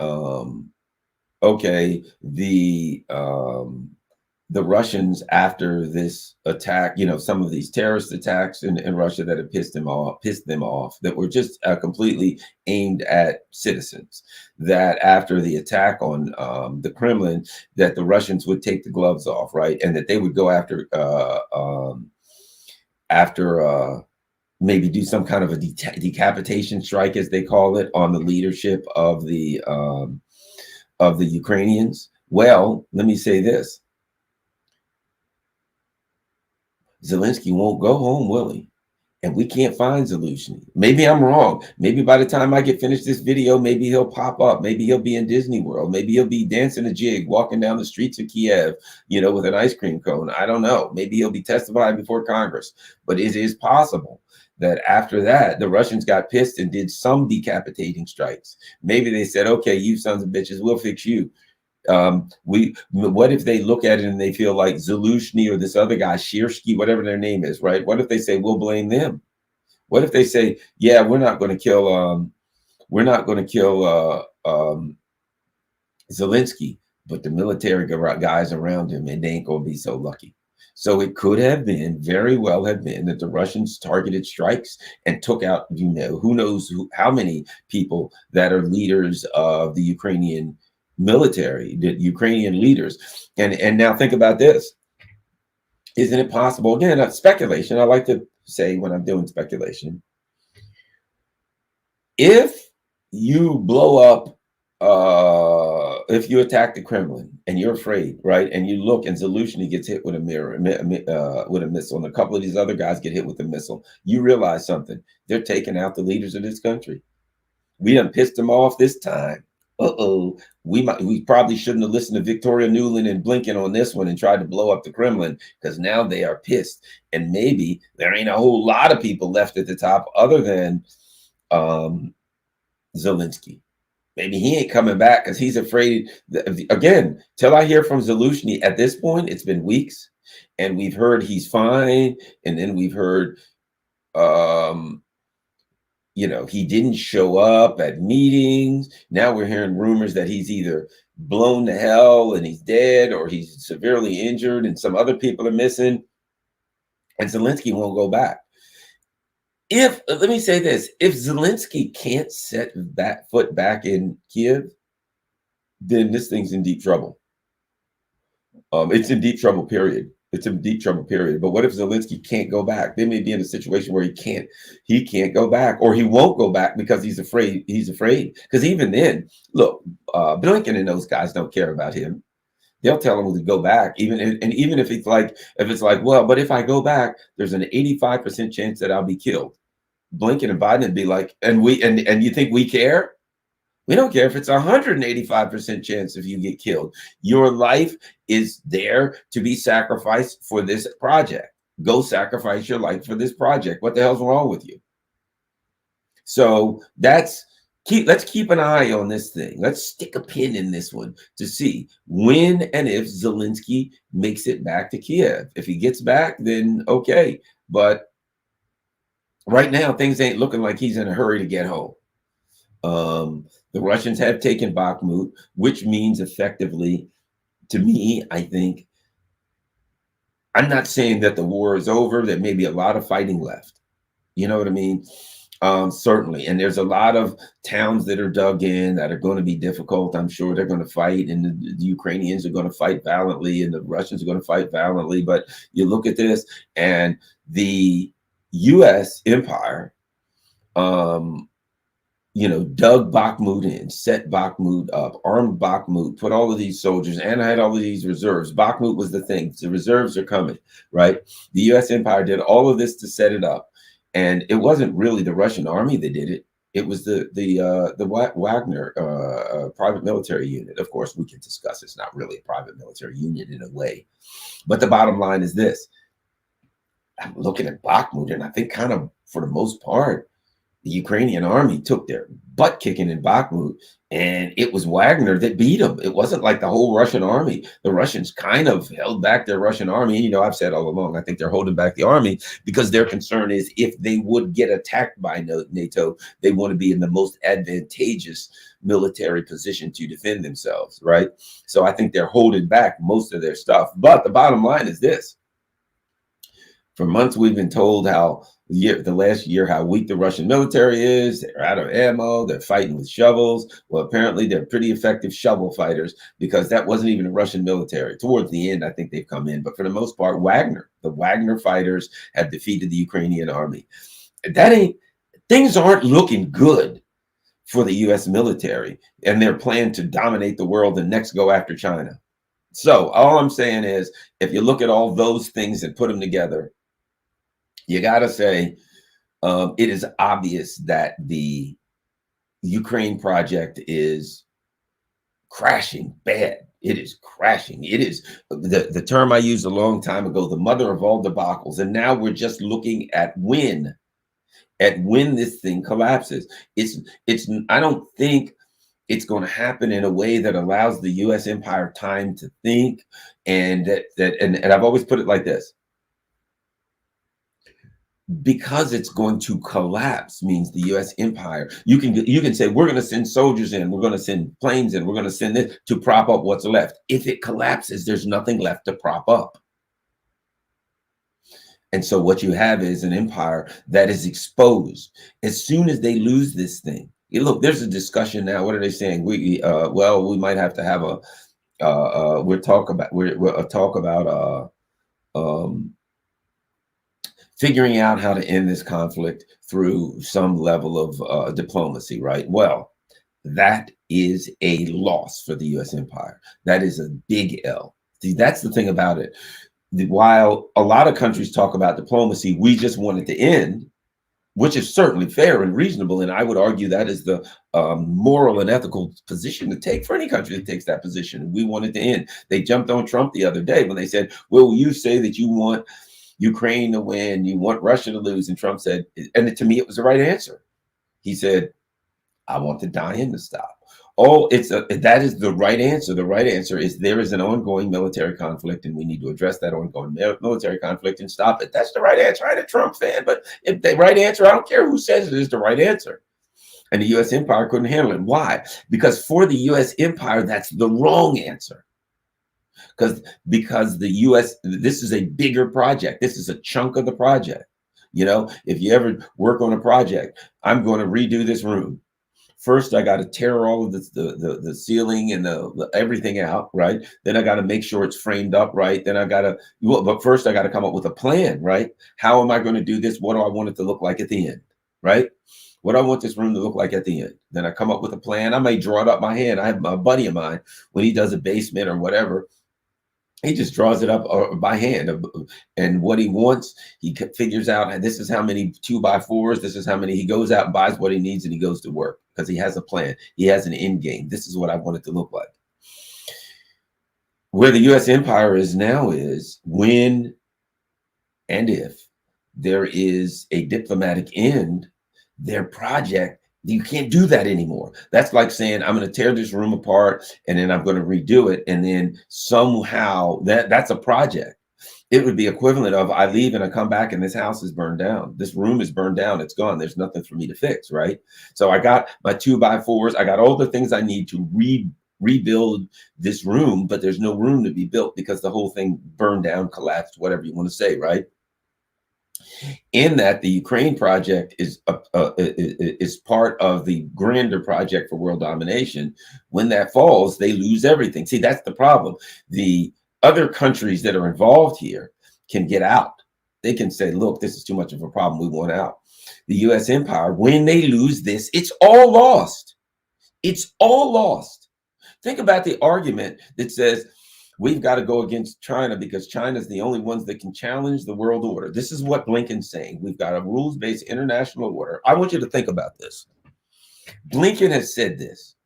the Russians, after this attack, some of these terrorist attacks in Russia that had pissed them off, that were just completely aimed at citizens, that after the attack on the Kremlin, that the Russians would take the gloves off, right? And that they would go after maybe do some kind of a decapitation strike, as they call it, on the leadership of the Ukrainians. Well, let me say this. Zelensky won't go home, will he? and we can't find Zelensky. Maybe I'm wrong. Maybe by the time I get finished this video, maybe he'll pop up. Maybe he'll be in Disney World. Maybe he'll be dancing a jig, walking down the streets of Kiev, with an ice cream cone. I don't know. Maybe he'll be testifying before Congress. But it is possible that after that, the Russians got pissed and did some decapitating strikes. Maybe they said, okay, you sons of bitches, we'll fix you. What if they look at it and they feel like Zelensky or this other guy, Shirsky, whatever their name is, right? What if they say, we'll blame them? What if they say, yeah, we're not going to kill Zelensky, but the military guys around him, and they ain't going to be so lucky. So it could have been, very well have been, that the Russians targeted strikes and took out, who knows how many people that are leaders of the Ukrainian military, the Ukrainian leaders. And now think about this. Isn't it possible, again, speculation, I like to say when I'm doing speculation, if you blow up, if you attack the Kremlin and you're afraid, right, and you look and Zelensky gets hit with a missile, and a couple of these other guys get hit with a missile, you realize something. They're taking out the leaders of this country. We done pissed them off this time. We probably shouldn't have listened to Victoria Nuland and Blinken on this one and tried to blow up the Kremlin, because now they are pissed. And maybe there ain't a whole lot of people left at the top other than Zelensky. Maybe he ain't coming back because he's afraid. Again, till I hear from Zelensky, at this point, it's been weeks, and we've heard he's fine, and then we've heard he didn't show up at meetings. Now we're hearing rumors that he's either blown to hell and he's dead, or he's severely injured and some other people are missing. And Zelensky won't go back. Let me say this, if Zelensky can't set that foot back in Kiev, then this thing's in deep trouble. It's in deep trouble, period. It's in deep trouble, period. But what if Zelensky can't go back? They may be in a situation where he can't go back, or he won't go back because he's afraid. He's afraid. Because even then, look, Blinken and those guys don't care about him. They'll tell him to go back, even if it's like, well, but if I go back, there's an 85% chance that I'll be killed. Blinken and Biden would be like, and you think we care? We don't care if it's 185% chance if you get killed. Your life is there to be sacrificed for this project. Go sacrifice your life for this project. What the hell's wrong with you? So let's keep an eye on this thing. Let's stick a pin in this one to see when and if Zelensky makes it back to Kiev. If he gets back, then okay. But right now, things ain't looking like he's in a hurry to get home. The Russians have taken Bakhmut, which means effectively, to me, I think, I'm not saying that the war is over. There may be a lot of fighting left. You know what I mean? Certainly. And there's a lot of towns that are dug in that are going to be difficult. I'm sure they're going to fight, and the Ukrainians are going to fight valiantly, and the Russians are going to fight valiantly. But you look at this, and the U.S. empire, dug Bakhmut in, set Bakhmut up, armed Bakhmut, put all of these soldiers, and I had all of these reserves. Bakhmut was the thing. The reserves are coming, right? The U.S. empire did all of this to set it up. And it wasn't really the Russian army that did it. It was the Wagner private military unit. Of course, we can discuss it's not really a private military unit in a way. But the bottom line is this. I'm looking at Bakhmut, and I think kind of for the most part, the Ukrainian army took their butt kicking in Bakhmut, and it was Wagner that beat them. It wasn't like the whole Russian army. The Russians kind of held back their Russian army. I've said all along, I think they're holding back the army because their concern is if they would get attacked by NATO, they want to be in the most advantageous military position to defend themselves, right? So I think they're holding back most of their stuff. But the bottom line is this. For months, we've been told how the last year, how weak the Russian military is. They're out of ammo. They're fighting with shovels. Well, apparently they're pretty effective shovel fighters because that wasn't even a Russian military. Towards the end, I think they've come in. But for the most part, the Wagner fighters have defeated the Ukrainian army. Things aren't looking good for the U.S. military and their plan to dominate the world and next go after China. So all I'm saying is, if you look at all those things and put them together, you got to say It is obvious that the Ukraine project is crashing bad. It is crashing. It is the term I used a long time ago, the mother of all debacles. And now we're just looking at when this thing collapses. It's I don't think it's going to happen in a way that allows the US empire time to think. And and I've always put it like this: because it's going to collapse means the US empire, you can say we're going to send soldiers in, we're going to send planes in, we're going to send this to prop up what's left. If it collapses, there's nothing left to prop up. And so what you have is an empire that is exposed. As soon as they lose this thing, look, there's a discussion now. What are they saying? Well, we might have to have we'll talk about figuring out how to end this conflict through some level of diplomacy, right? Well, that is a loss for the US empire. That is a big L. See, that's the thing about it. While a lot of countries talk about diplomacy, we just want it to end, which is certainly fair and reasonable. And I would argue that is the moral and ethical position to take for any country that takes that position. We want it to end. They jumped on Trump the other day when they said, well, you say that you want Ukraine to win, you want Russia to lose. And Trump said, and to me, it was the right answer. He said, I want the dying to stop. Oh, that is the right answer. The right answer is there is an ongoing military conflict, and we need to address that ongoing military conflict and stop it. That's the right answer. I'm a Trump fan, but if the right answer, I don't care who says it is the right answer. And the U.S. empire couldn't handle it. Why? Because for the U.S. empire, that's the wrong answer. Because the U.S., this is a bigger project. This is a chunk of the project. You know, if you ever work on a project, I'm going to redo this room. First, I got to tear all of the ceiling and the everything out, right? Then I got to make sure it's framed up right. Then I got to, but first I got to come up with a plan, right? How am I going to do this? What do I want it to look like at the end, right? What do I want this room to look like at the end? Then I come up with a plan. I may draw it up by hand. I have a buddy of mine, when he does a basement or whatever, he just draws it up by hand, and what he wants, he figures out, this is how many 2x4s, this is how many, he goes out and buys what he needs, and he goes to work because he has a plan. He has an end game. This is what I want it to look like. Where the U.S. empire is now is when and if there is a diplomatic end, their project, you can't do that anymore. That's like saying, I'm going to tear this room apart and then I'm going to redo it. And then somehow that's a project. It would be equivalent of I leave and I come back and this house is burned down. This room is burned down. It's gone. There's nothing for me to fix, right? So I got my 2x4s. I got all the things I need to rebuild this room, but there's no room to be built because the whole thing burned down, collapsed, whatever you want to say, right? In that, the Ukraine project is part of the grander project for world domination. When that falls, they lose everything. See, that's the problem. The other countries that are involved here can get out. They can say, look, this is too much of a problem. We want out. The U.S. empire, when they lose this, it's all lost. It's all lost. Think about the argument that says, we've got to go against China because China's the only ones that can challenge the world order. This is what Blinken's saying. We've got a rules-based international order. I want you to think about this. Blinken has said this,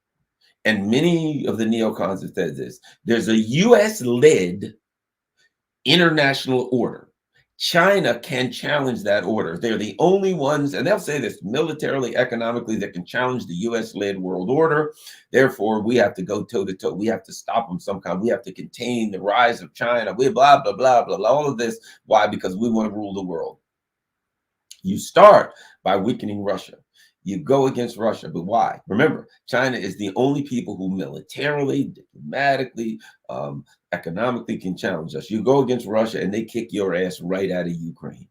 and many of the neocons have said this. There's a U.S.-led international order. China can challenge that order. They're the only ones, and they'll say this militarily, economically, that can challenge the U.S.-led world order. Therefore, we have to go toe-to-toe. We have to stop them some kind. We have to contain the rise of China. We blah, blah, blah, blah, blah, all of this. Why? Because we want to rule the world. You start by weakening Russia. You go against Russia, but why? Remember, China is the only people who militarily, diplomatically, economically can challenge us. You go against Russia and they kick your ass right out of Ukraine.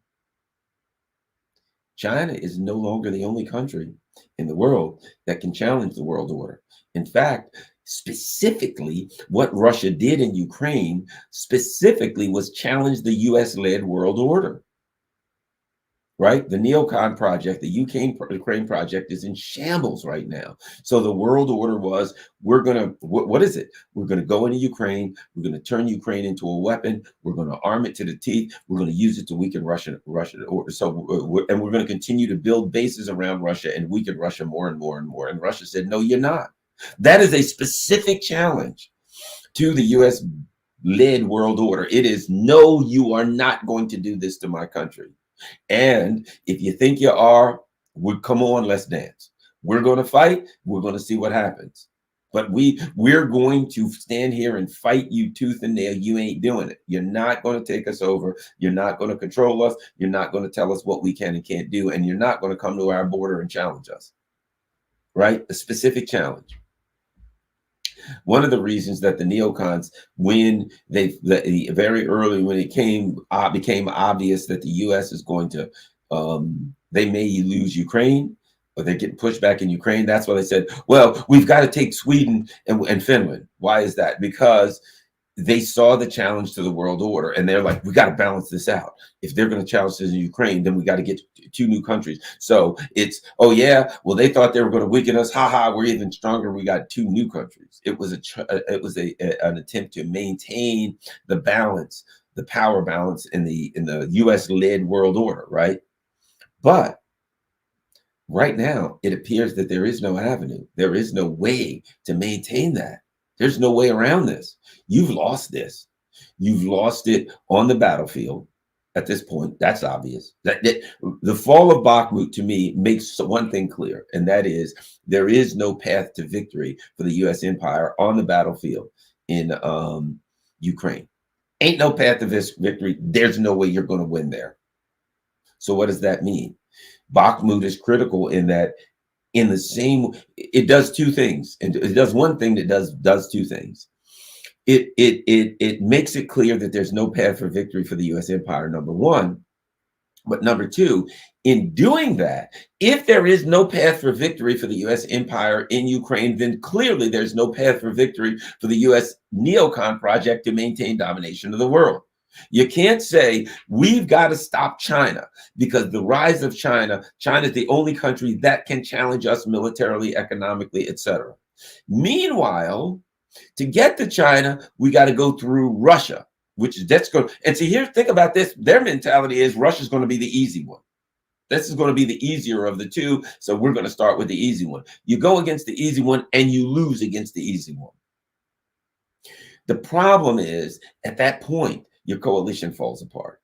China is no longer the only country in the world that can challenge the world order. In fact, specifically, what Russia did in Ukraine specifically was challenge the US-led world order. right? The neocon project, the Ukraine project is in shambles right now. So the world order was, we're going to, what is it? We're going to go into Ukraine. We're going to turn Ukraine into a weapon. We're going to arm it to the teeth. We're going to use it to weaken Russia. And we're going to continue to build bases around Russia and weaken Russia more and more and more. And Russia said, no, you're not. That is a specific challenge to the U.S. led world order. It is, no, you are not going to do this to my country. And if you think you are, come on, let's dance. We're going to fight. We're going to see what happens. But we're going to stand here and fight you tooth and nail. You ain't doing it. You're not going to take us over. You're not going to control us. You're not going to tell us what we can and can't do. And you're not going to come to our border and challenge us. Right? A specific challenge. One of the reasons that the neocons, when very early, when it became obvious that the U.S. is going to, they may lose Ukraine, or they're getting pushed back in Ukraine. That's why they said, well, we've got to take Sweden and Finland. Why is that? Because they saw the challenge to the world order, and they're like, we got to balance this out. If they're going to challenge this in Ukraine, then we got to get two new countries. So it's, oh yeah, well, they thought they were going to weaken us. Ha ha, we're even stronger. We got two new countries. It was an attempt to maintain the balance, the power balance in the U.S. led world order, right? But right now, it appears that there is no avenue. There is no way to maintain that. There's no way around this. You've lost this. You've lost it on the battlefield at this point. That's obvious. That the fall of Bakhmut, to me, makes one thing clear, and that is there is no path to victory for the U.S. empire on the battlefield in Ukraine. Ain't no path to this victory. There's no way you're going to win there. So what does that mean? Bakhmut is critical in that, in the same, it does two things, and it does one thing that does two things. It makes it clear that there's no path for victory for the U.S. empire, number one. But number two, in doing that, if there is no path for victory for the U.S. empire in Ukraine, then clearly there's no path for victory for the U.S. neocon project to maintain domination of the world. You can't say we've got to stop China because the rise of China is the only country that can challenge us militarily, economically, etc. Meanwhile, to get to China, we got to go through Russia, which is that's going. And see, here, think about this. Their mentality is Russia's going to be the easy one. This is going to be the easier of the two. So we're going to start with the easy one. You go against the easy one and you lose against the easy one. The problem is at that point, your coalition falls apart.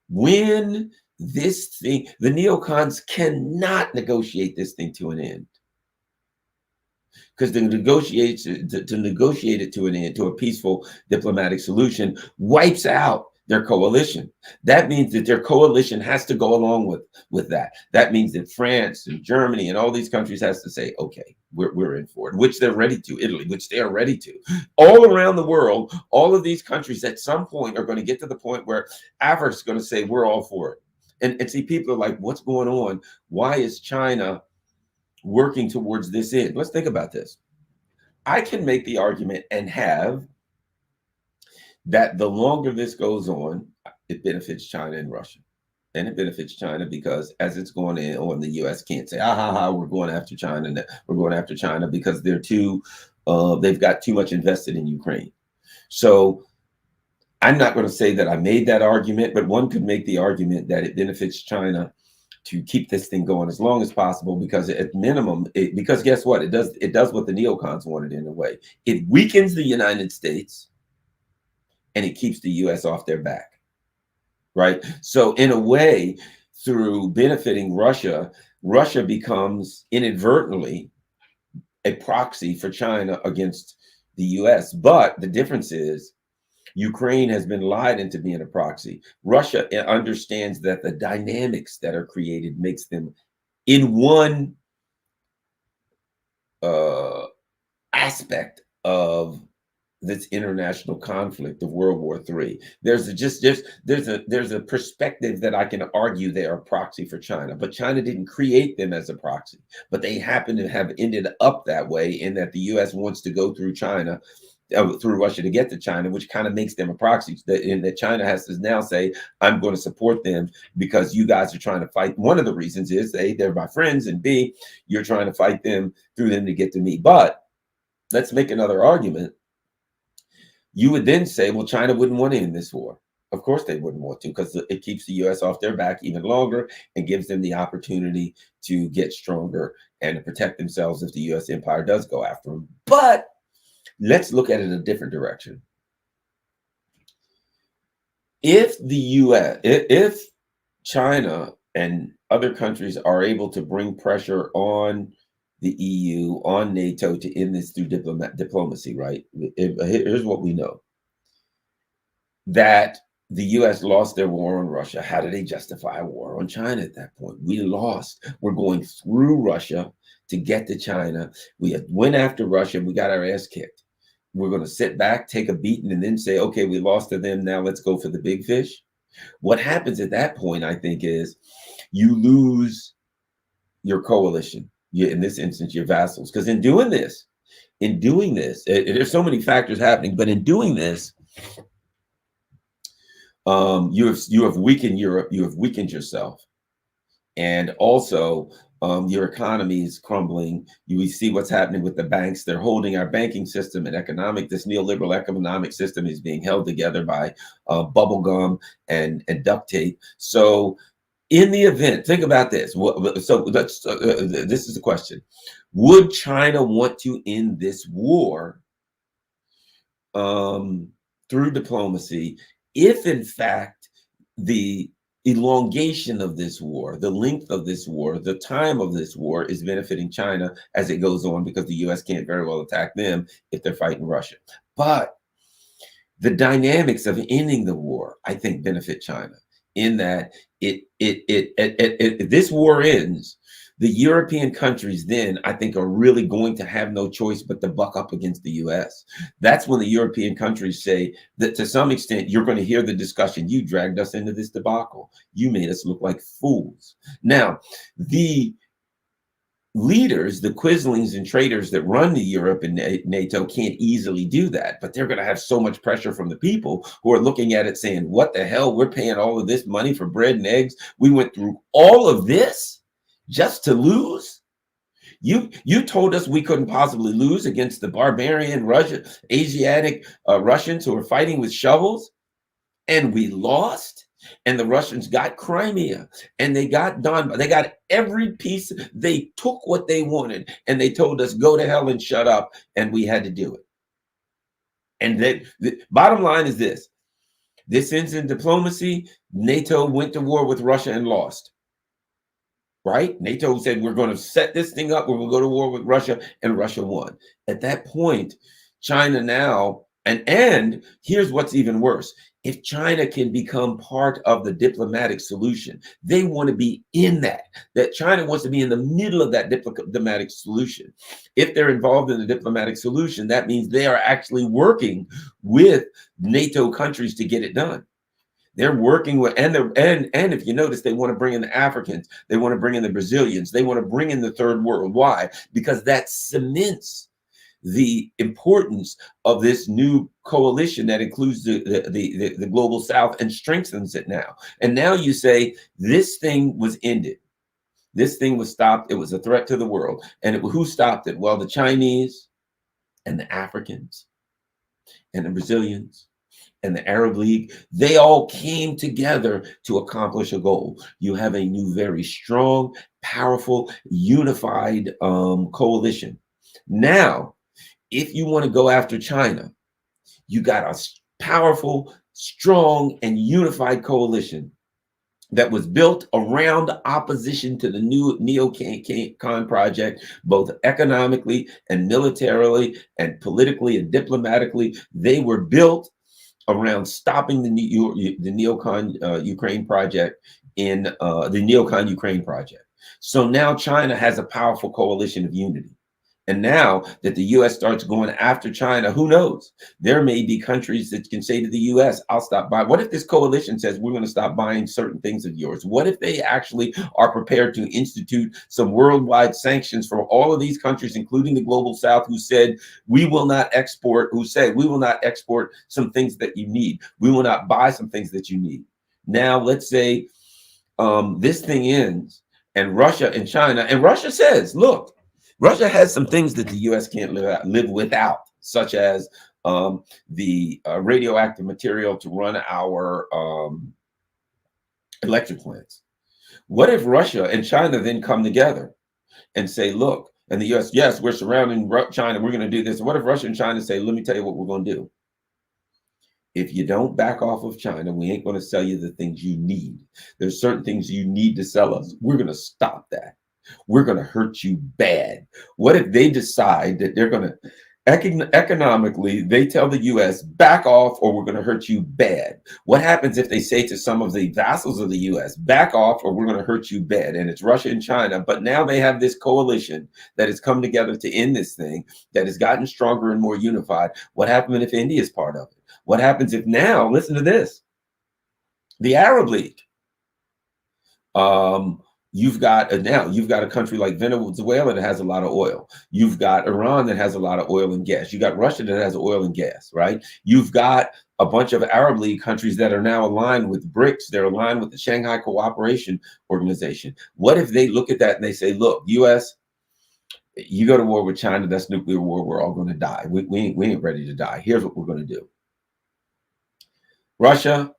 When this thing, the neocons cannot negotiate this thing to an end. Because to negotiate it to an end, to a peaceful diplomatic solution, wipes out their coalition. That means that their coalition has to go along with that. That means that France and Germany and all these countries has to say, okay, we're in for it, which they're ready to. Italy, which they are ready to. All around the world, all of these countries at some point are going to get to the point where Africa's going to say, we're all for it. And see, people are like, what's going on? Why is China working towards this end? Let's think about this. I can make the argument and have that the longer this goes on, it benefits China and Russia. And it benefits China because as it's going on, the U.S. can't say, we're going after China. We're going after China because they're they've got too much invested in Ukraine. So I'm not going to say that I made that argument, but one could make the argument that it benefits China to keep this thing going as long as possible, because at minimum, because guess what? It does what the neocons wanted in a way. It weakens the United States and it keeps the U.S. off their back, right? So in a way, through benefiting Russia, Russia becomes inadvertently a proxy for China against the U.S. But the difference is Ukraine has been lied into being a proxy. Russia understands that the dynamics that are created makes them in one aspect of this international conflict of World War III. There's a perspective that I can argue they are a proxy for China, but China didn't create them as a proxy, but they happen to have ended up that way, in that the U.S. wants to go through China through Russia to get to China, which kind of makes them a proxy. That China has to now say, I'm going to support them because you guys are trying to fight. One of the reasons is A, they're my friends, and B, you're trying to fight them through them to get to me. But let's make another argument. You would then say, well, China wouldn't want to end this war. Of course they wouldn't want to, because it keeps the U.S. off their back even longer and gives them the opportunity to get stronger and to protect themselves if the U.S. empire does go after them. But let's look at it in a different direction. If the U.S., if China and other countries are able to bring pressure on the EU, on NATO to end this through diplomacy, right? Here's what we know. That the U.S. lost their war on Russia. How do they justify a war on China at that point? We lost. We're going through Russia to get to China. We went after Russia. We got our ass kicked. We're going to sit back, take a beating, and then say, okay, we lost to them. Now let's go for the big fish. What happens at that point, I think, is you lose your coalition. In this instance, your vassals. Because in doing this, there's so many factors happening, but in doing this, you have weakened Europe, you have weakened yourself, and also your economy is crumbling. We see what's happening with the banks. They're holding our banking system and this neoliberal economic system is being held together by bubble gum and duct tape. So in the event, think about this. So this is the question. Would China want to end this war through diplomacy if, in fact, the elongation of this war, the length of this war, the time of this war is benefiting China as it goes on, because the U.S. can't very well attack them if they're fighting Russia? But the dynamics of ending the war, I think, benefit China in that if this war ends, the European countries then, I think, are really going to have no choice but to buck up against the U.S. That's when the European countries say that, to some extent, you're going to hear the discussion. You dragged us into this debacle. You made us look like fools. Now, the leaders, the quislings and traitors that run the Europe and NATO can't easily do that, but they're going to have so much pressure from the people who are looking at it saying, what the hell? We're paying all of this money for bread and eggs. We went through all of this just to lose? You told us we couldn't possibly lose against the barbarian Asiatic Russians who are fighting with shovels, and we lost. And the Russians got Crimea, and they got Donbass. They got every piece. They took what they wanted, and they told us, go to hell and shut up, and we had to do it. And the bottom line is this. This ends in diplomacy. NATO went to war with Russia and lost. Right? NATO said, we're going to set this thing up. We're going to go to war with Russia, and Russia won. At that point, China now, and here's what's even worse. If China can become part of the diplomatic solution, they want to be in that China wants to be in the middle of that diplomatic solution. If they're involved in the diplomatic solution, that means they are actually working with NATO countries to get it done. They're working with, and if you notice, they want to bring in the Africans, they want to bring in the Brazilians, they want to bring in the third world. Why? Because that cements the importance of this new coalition that includes the global South and strengthens it now. And now you say this thing was ended. This thing was stopped. It was a threat to the world. And who stopped it? Well, the Chinese and the Africans and the Brazilians and the Arab League, they all came together to accomplish a goal. You have a new, very strong, powerful, unified coalition. Now, if you want to go after China, you got a powerful, strong, and unified coalition that was built around opposition to the new neocon project, both economically and militarily and politically and diplomatically. They were built around stopping the neocon Ukraine project in the neocon Ukraine project. So now China has a powerful coalition of unity. And now that the US starts going after China, who knows? There may be countries that can say to the US, I'll stop buying. What if this coalition says we're going to stop buying certain things of yours? What if they actually are prepared to institute some worldwide sanctions for all of these countries, including the global South, who said we will not export, who say we will not export some things that you need. We will not buy some things that you need. Now, let's say this thing ends and Russia and China, and Russia says, look, Russia has some things that the U.S. can't live without, such as the radioactive material to run our electric plants. What if Russia and China then come together and say, look, and the U.S., yes, we're surrounding China, we're going to do this. What if Russia and China say, let me tell you what we're going to do. If you don't back off of China, we ain't going to sell you the things you need. There's certain things you need to sell us. We're going to stop that. We're going to hurt you bad. What if they decide that they're going to economically, they tell the US, back off or we're going to hurt you bad? What happens if they say to some of the vassals of the US, back off or we're going to hurt you bad? And it's Russia and China, but now they have this coalition that has come together to end this thing, that has gotten stronger and more unified. What happens if India is part of it? What happens if now, listen to this, the Arab League, you've got a country like Venezuela that has a lot of oil. You've got Iran that has a lot of oil and gas. You got Russia that has oil and gas, right? You've got a bunch of Arab League countries that are now aligned with BRICS. They're aligned with the Shanghai Cooperation Organization. What if they look at that and they say, look, US, you go to war with China, that's nuclear war. We're all going to die. We ain't ready to die. Here's what we're going to do. Russia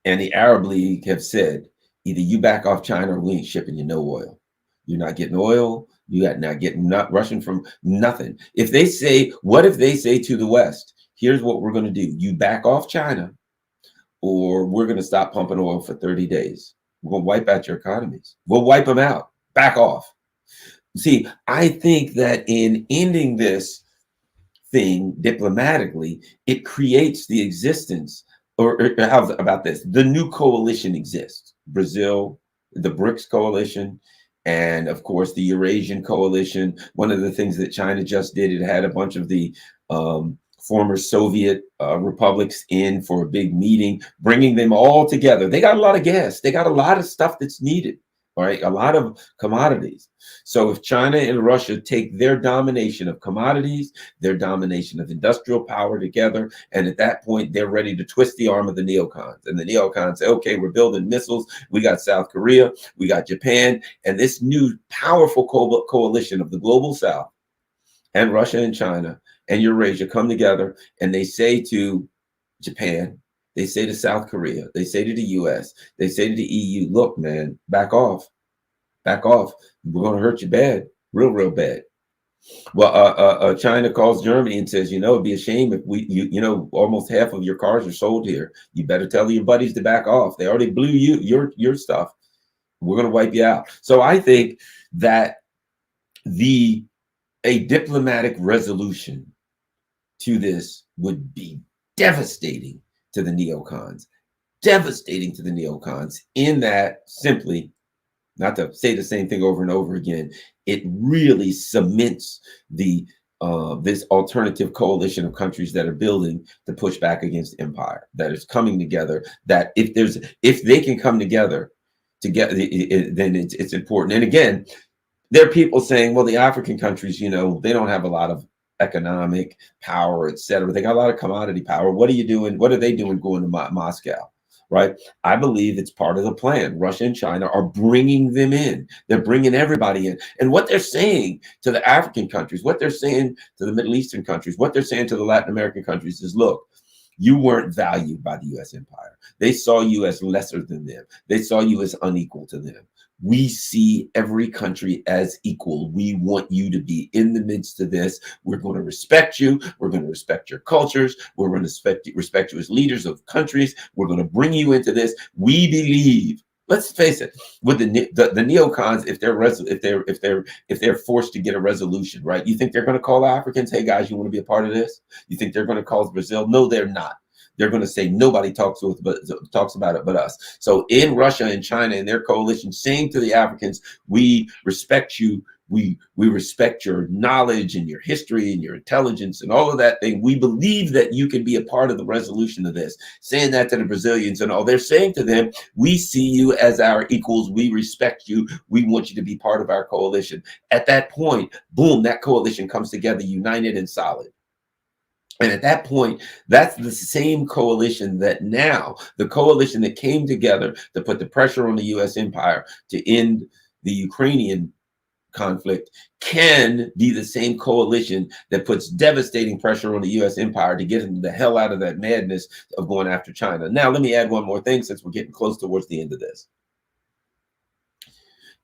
and the Arab League have said, either you back off China or we ain't shipping you no oil. You're not getting oil. You're not getting Russian from nothing. If they say, what if they say to the West, here's what we're going to do. You back off China or we're going to stop pumping oil for 30 days. We're going to wipe out your economies. We'll wipe them out. Back off. See, I think that in ending this thing diplomatically, it creates the existence, or how about this? The new coalition exists. Brazil, the BRICS coalition, and of course the Eurasian coalition. One of the things that China just did, it had a bunch of the former Soviet republics in for a big meeting, bringing them all together. They got a lot of gas. They got a lot of stuff that's needed, all right? A lot of commodities. So if China and Russia take their domination of commodities, their domination of industrial power together, and at that point, they're ready to twist the arm of the neocons. And the neocons say, okay, we're building missiles. We got South Korea, we got Japan, and this new powerful coalition of the global South and Russia and China and Eurasia come together, and they say to Japan, they say to South Korea, they say to the US, they say to the EU, look, man, back off. Back off. We're going to hurt you bad, real bad. Well, China calls Germany and says, it'd be a shame if almost half of your cars are sold here. You better tell your buddies to back off. They already blew your stuff. We're going to wipe you out. So I think that a diplomatic resolution to this would be devastating to the neocons, in that simply, not to say the same thing over and over again, it really cements this alternative coalition of countries that are building to push back against empire, that is coming together, that if they can come together, then it's important. And again, there are people saying, well, the African countries, they don't have a lot of economic power, etc. They got a lot of commodity power. What are you doing? What are they doing going to Moscow? Right? I believe it's part of the plan. Russia and China are bringing them in. They're bringing everybody in. And what they're saying to the African countries, what they're saying to the Middle Eastern countries, what they're saying to the Latin American countries is, look, you weren't valued by the U.S. empire. They saw you as lesser than them. They saw you as unequal to them. We see every country as equal. We want you to be in the midst of this. We're going to respect you. We're going to respect your cultures. We're going to respect you as leaders of countries. We're going to bring you into this. We believe. Let's face it. With the neocons, if they're forced to get a resolution, right? You think they're going to call Africans, hey guys, you want to be a part of this? You think they're going to call Brazil? No, they're not. they're going to say nobody talks to us, but talks about it but us. So in Russia and China and their coalition saying to the Africans, we respect you. We respect your knowledge and your history and your intelligence and all of that thing. We believe that you can be a part of the resolution of this. Saying that to the Brazilians and all, they're saying to them, we see you as our equals. We respect you. We want you to be part of our coalition. At that point, boom, that coalition comes together, united and solid. And at that point, that's the same coalition that now, the coalition that came together to put the pressure on the U.S. empire to end the Ukrainian conflict, can be the same coalition that puts devastating pressure on the U.S. empire to get them the hell out of that madness of going after China. Now, let me add one more thing since we're getting close towards the end of this.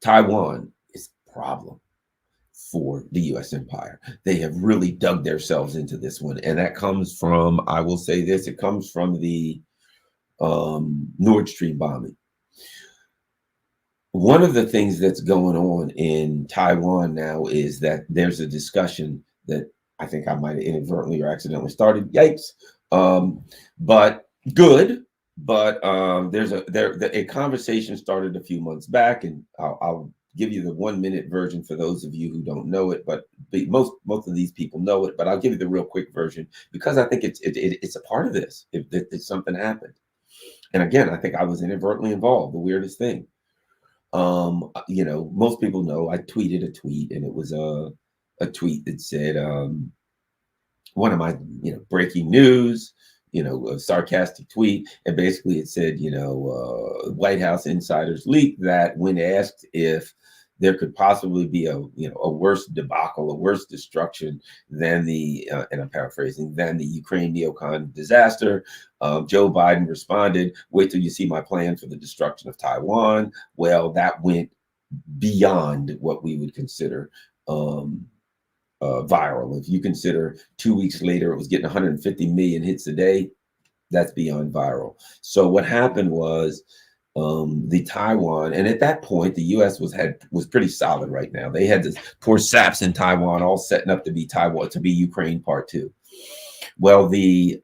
Taiwan is a problem for the U.S. empire. They have really dug themselves into this one. And that comes from, I will say this, it comes from the Nord Stream bombing. One of the things that's going on in Taiwan now is that there's a discussion that I think I might have inadvertently or accidentally started. Yikes. But good. But there's a conversation started a few months back, and I'll give you the 1-minute version for those of you who don't know it, but most of these people know it. But I'll give you the real quick version because I think it's a part of this. If something happened, and again, I think I was inadvertently involved. The weirdest thing. You know, most people know I tweeted a tweet, and it was a tweet that said one of my breaking news, a sarcastic tweet, and basically it said, White House insiders leaked that when asked if there could possibly be a worse debacle, a worse destruction than the and I'm paraphrasing, than the Ukraine neocon disaster, Joe Biden responded, "Wait till you see my plan for the destruction of Taiwan." Well, that went beyond what we would consider viral. If you consider 2 weeks later it was getting 150 million hits a day, that's beyond viral. So what happened was the Taiwan, and at that point the U.S. was pretty solid right now. They had this poor saps in Taiwan all setting up to be Ukraine part 2. Well, the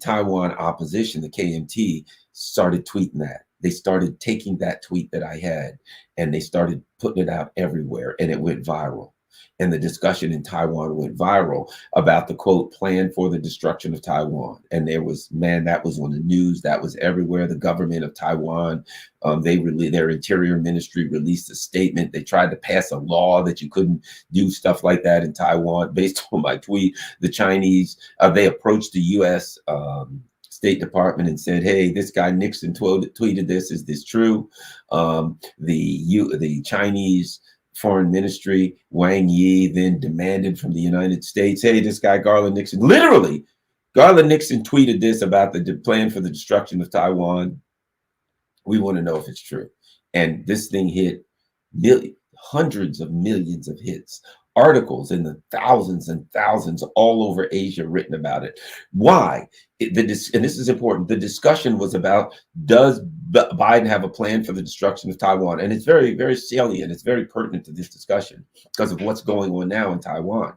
Taiwan opposition, the KMT, started tweeting that. They started taking that tweet that I had and they started putting it out everywhere, and it went viral. And the discussion in Taiwan went viral about the quote plan for the destruction of Taiwan. And there was, man, that was on the news. That was everywhere. The government of Taiwan, their interior ministry released a statement. They tried to pass a law that you couldn't do stuff like that in Taiwan. Based on my tweet, the Chinese, they approached the U.S. State Department and said, "Hey, this guy Nixon tweeted this. Is this true?" The Chinese Foreign Ministry, Wang Yi, then demanded from the United States, "Hey, this guy Garland Nixon," literally, Garland Nixon tweeted this about the plan for the destruction of Taiwan. We want to know if it's true. And this thing hit hundreds of millions of hits. Articles in the thousands and thousands all over Asia written about it. Why? And this is important. The discussion was about, does Biden have a plan for the destruction of Taiwan? And it's very, very salient. It's very pertinent to this discussion because of what's going on now in Taiwan.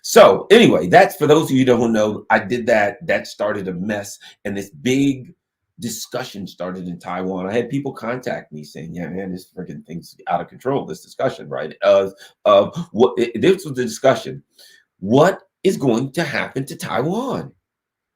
So anyway, that's for those of you who don't know, I did that. That started a mess, and this big discussion started in Taiwan. I had people contact me saying, "Yeah, man, this freaking thing's out of control." This discussion, right? This was the discussion. What is going to happen to Taiwan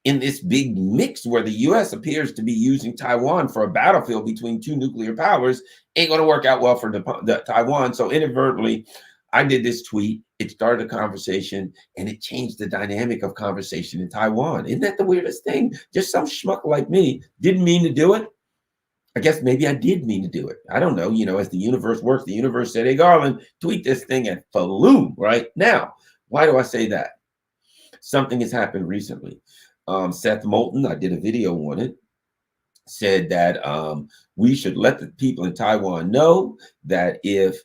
in this big mix where the U.S. appears to be using Taiwan for a battlefield between two nuclear powers? Ain't going to work out well for the Taiwan. So inadvertently, I did this tweet. It started a conversation, and it changed the dynamic of conversation in Taiwan. Isn't that the weirdest thing? Just some schmuck like me didn't mean to do it. I guess maybe I did mean to do it. I don't know. As the universe works, the universe said, "Hey, Garland, tweet this thing," and falloom, right? Now, why do I say that? Something has happened recently. Seth Moulton, I did a video on it, said that we should let the people in Taiwan know that if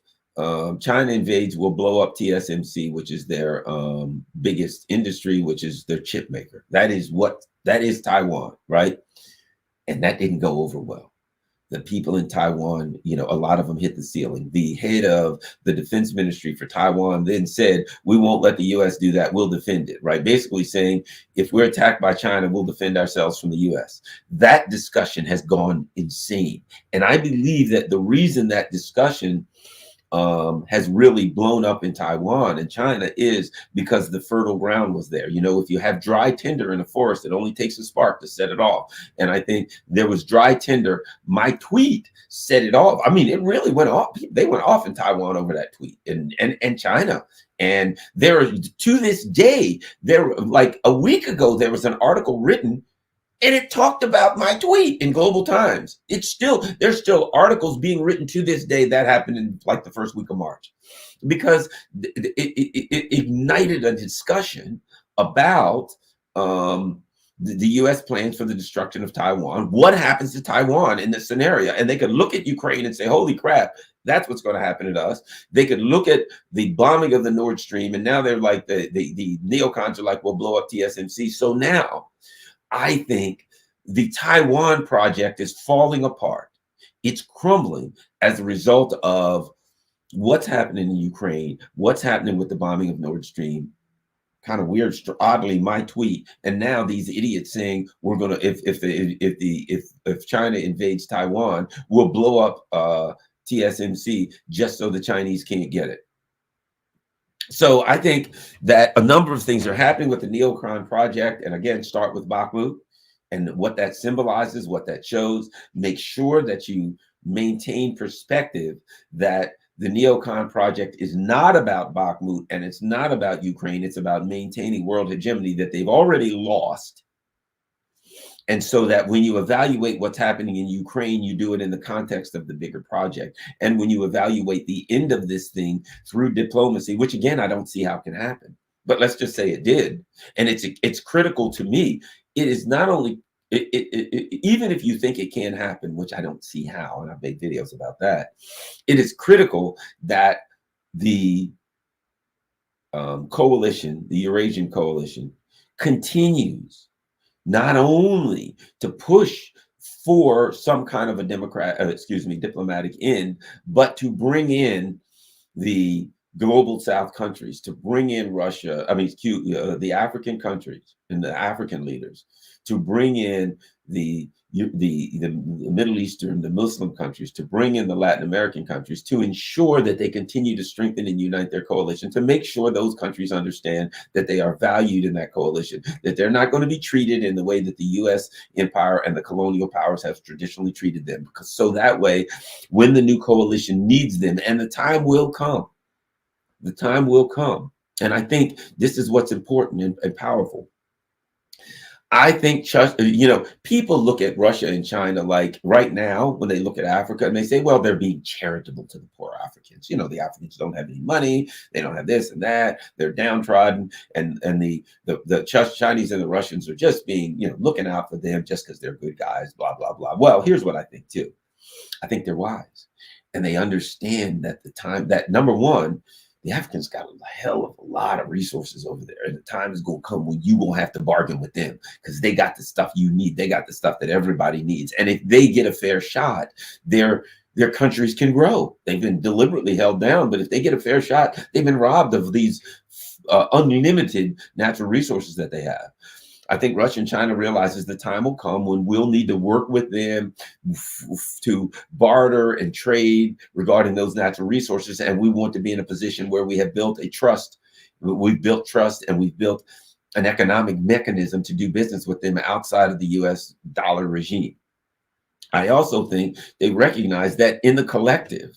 China invades, will blow up TSMC, which is their biggest industry, which is their chip maker. That is Taiwan, right? And that didn't go over well. the people in Taiwan, a lot of them hit the ceiling. The head of the defense ministry for Taiwan then said, we won't let the US do that. We'll defend it, right? Basically saying, if we're attacked by China, we'll defend ourselves from the US. That discussion has gone insane. And I believe that the reason that discussion has really blown up in Taiwan and China is because the fertile ground was there. If you have dry tinder in a forest, it only takes a spark to set it off. And I think there was dry tinder. My tweet set it off. I mean, it really went off. They went off in Taiwan over that tweet and China. And there, to this day, like a week ago, there was an article written and it talked about my tweet in Global Times. There's still articles being written to this day. That happened in like the first week of March, because it ignited a discussion about the U.S. plans for the destruction of Taiwan. What happens to Taiwan in this scenario? And they could look at Ukraine and say, holy crap, that's what's going to happen to us. They could look at the bombing of the Nord Stream, and now they're like, the neocons are like, we'll blow up TSMC. So now I think the Taiwan project is falling apart. It's crumbling as a result of what's happening in Ukraine, what's happening with the bombing of Nord Stream. Kind of weird, oddly, my tweet, and now these idiots saying we're gonna, if China invades Taiwan, we'll blow up TSMC just so the Chinese can't get it. So I think that a number of things are happening with the neocon project. And again, start with Bakhmut and what that symbolizes, what that shows. Make sure that you maintain perspective that the neocon project is not about Bakhmut and it's not about Ukraine. It's about maintaining world hegemony that they've already lost. And so that when you evaluate what's happening in Ukraine, you do it in the context of the bigger project. And when you evaluate the end of this thing through diplomacy, which again, I don't see how can happen, but let's just say it did. And it's critical to me. It is not only, even if you think it can happen, which I don't see how, and I've made videos about that, it is critical that the coalition, the Eurasian coalition, continues not only to push for some kind of a diplomatic end, but to bring in the global South countries, to bring in Russia, the African countries and the African leaders, to bring in the Middle Eastern, the Muslim countries, to bring in the Latin American countries, to ensure that they continue to strengthen and unite their coalition, to make sure those countries understand that they are valued in that coalition, that they're not going to be treated in the way that the U.S. empire and the colonial powers have traditionally treated them. Because so that way, when the new coalition needs them, and the time will come, and I think this is what's important and powerful. I think, people look at Russia and China like right now when they look at Africa and they say, well, they're being charitable to the poor Africans. The Africans don't have any money. They don't have this and that. They're downtrodden. And the Chinese and the Russians are just being, looking out for them just because they're good guys, blah, blah, blah. Well, here's what I think, too. I think they're wise. And they understand that number one, the Africans got a hell of a lot of resources over there. And the time is going to come when you won't have to bargain with them because they got the stuff you need. They got the stuff that everybody needs. And if they get a fair shot, their countries can grow. They've been deliberately held down, but if they get a fair shot, they've been robbed of these unlimited natural resources that they have. I think Russia and China realizes the time will come when we'll need to work with them to barter and trade regarding those natural resources. And we want to be in a position where we have built a trust. We've built trust and we've built an economic mechanism to do business with them outside of the US dollar regime. I also think they recognize that in the collective,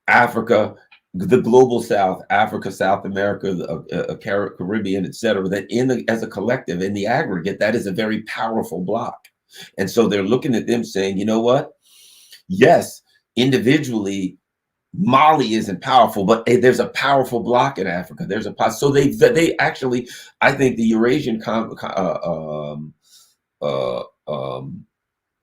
Africa, the global South, Africa, South America, the Caribbean, et cetera, that as a collective, in the aggregate, that is a very powerful bloc. And so they're looking at them saying, you know what? Yes, individually, Mali isn't powerful, but there's a powerful bloc in Africa. So they actually, I think the Eurasian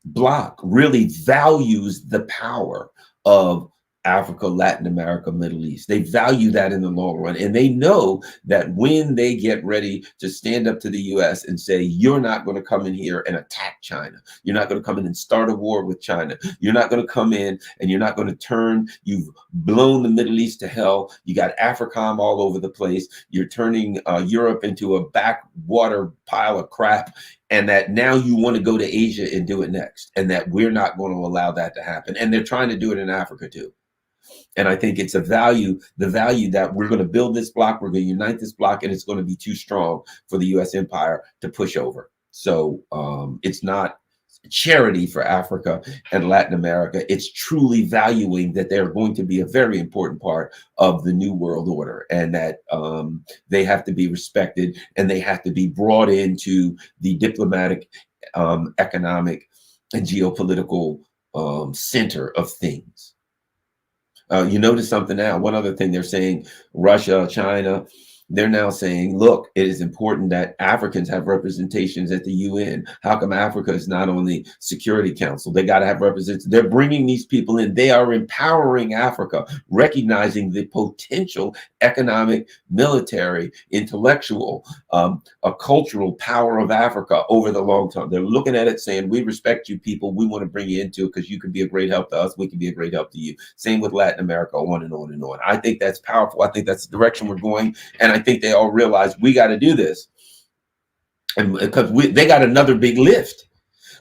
bloc really values the power of Africa, Latin America, Middle East. They value that in the long run. And they know that when they get ready to stand up to the US and say, you're not going to come in here and attack China. You're not going to come in and start a war with China. You're not going to come in and you're not going to turn, you've blown the Middle East to hell. You got AFRICOM all over the place. You're turning Europe into a backwater pile of crap. And that now you want to go to Asia and do it next. And that we're not going to allow that to happen. And they're trying to do it in Africa too. And I think it's the value that we're going to build this block, we're going to unite this block, and it's going to be too strong for the US empire to push over. So it's not charity for Africa and Latin America. It's truly valuing that they're going to be a very important part of the new world order, and that they have to be respected and they have to be brought into the diplomatic, economic, and geopolitical center of things. You notice something now. One other thing they're saying, Russia, China, they're now saying, look, it is important that Africans have representations at the UN. How come Africa is not on the Security Council? They got to have representatives. They're bringing these people in. They are empowering Africa, recognizing the potential economic, military, intellectual, a cultural power of Africa over the long term. They're looking at it saying, we respect you people. We want to bring you into it because you can be a great help to us. We can be a great help to you. Same with Latin America, on and on and on. I think that's powerful. I think that's the direction we're going. And I think they all realize we got to do this. And because they got another big lift.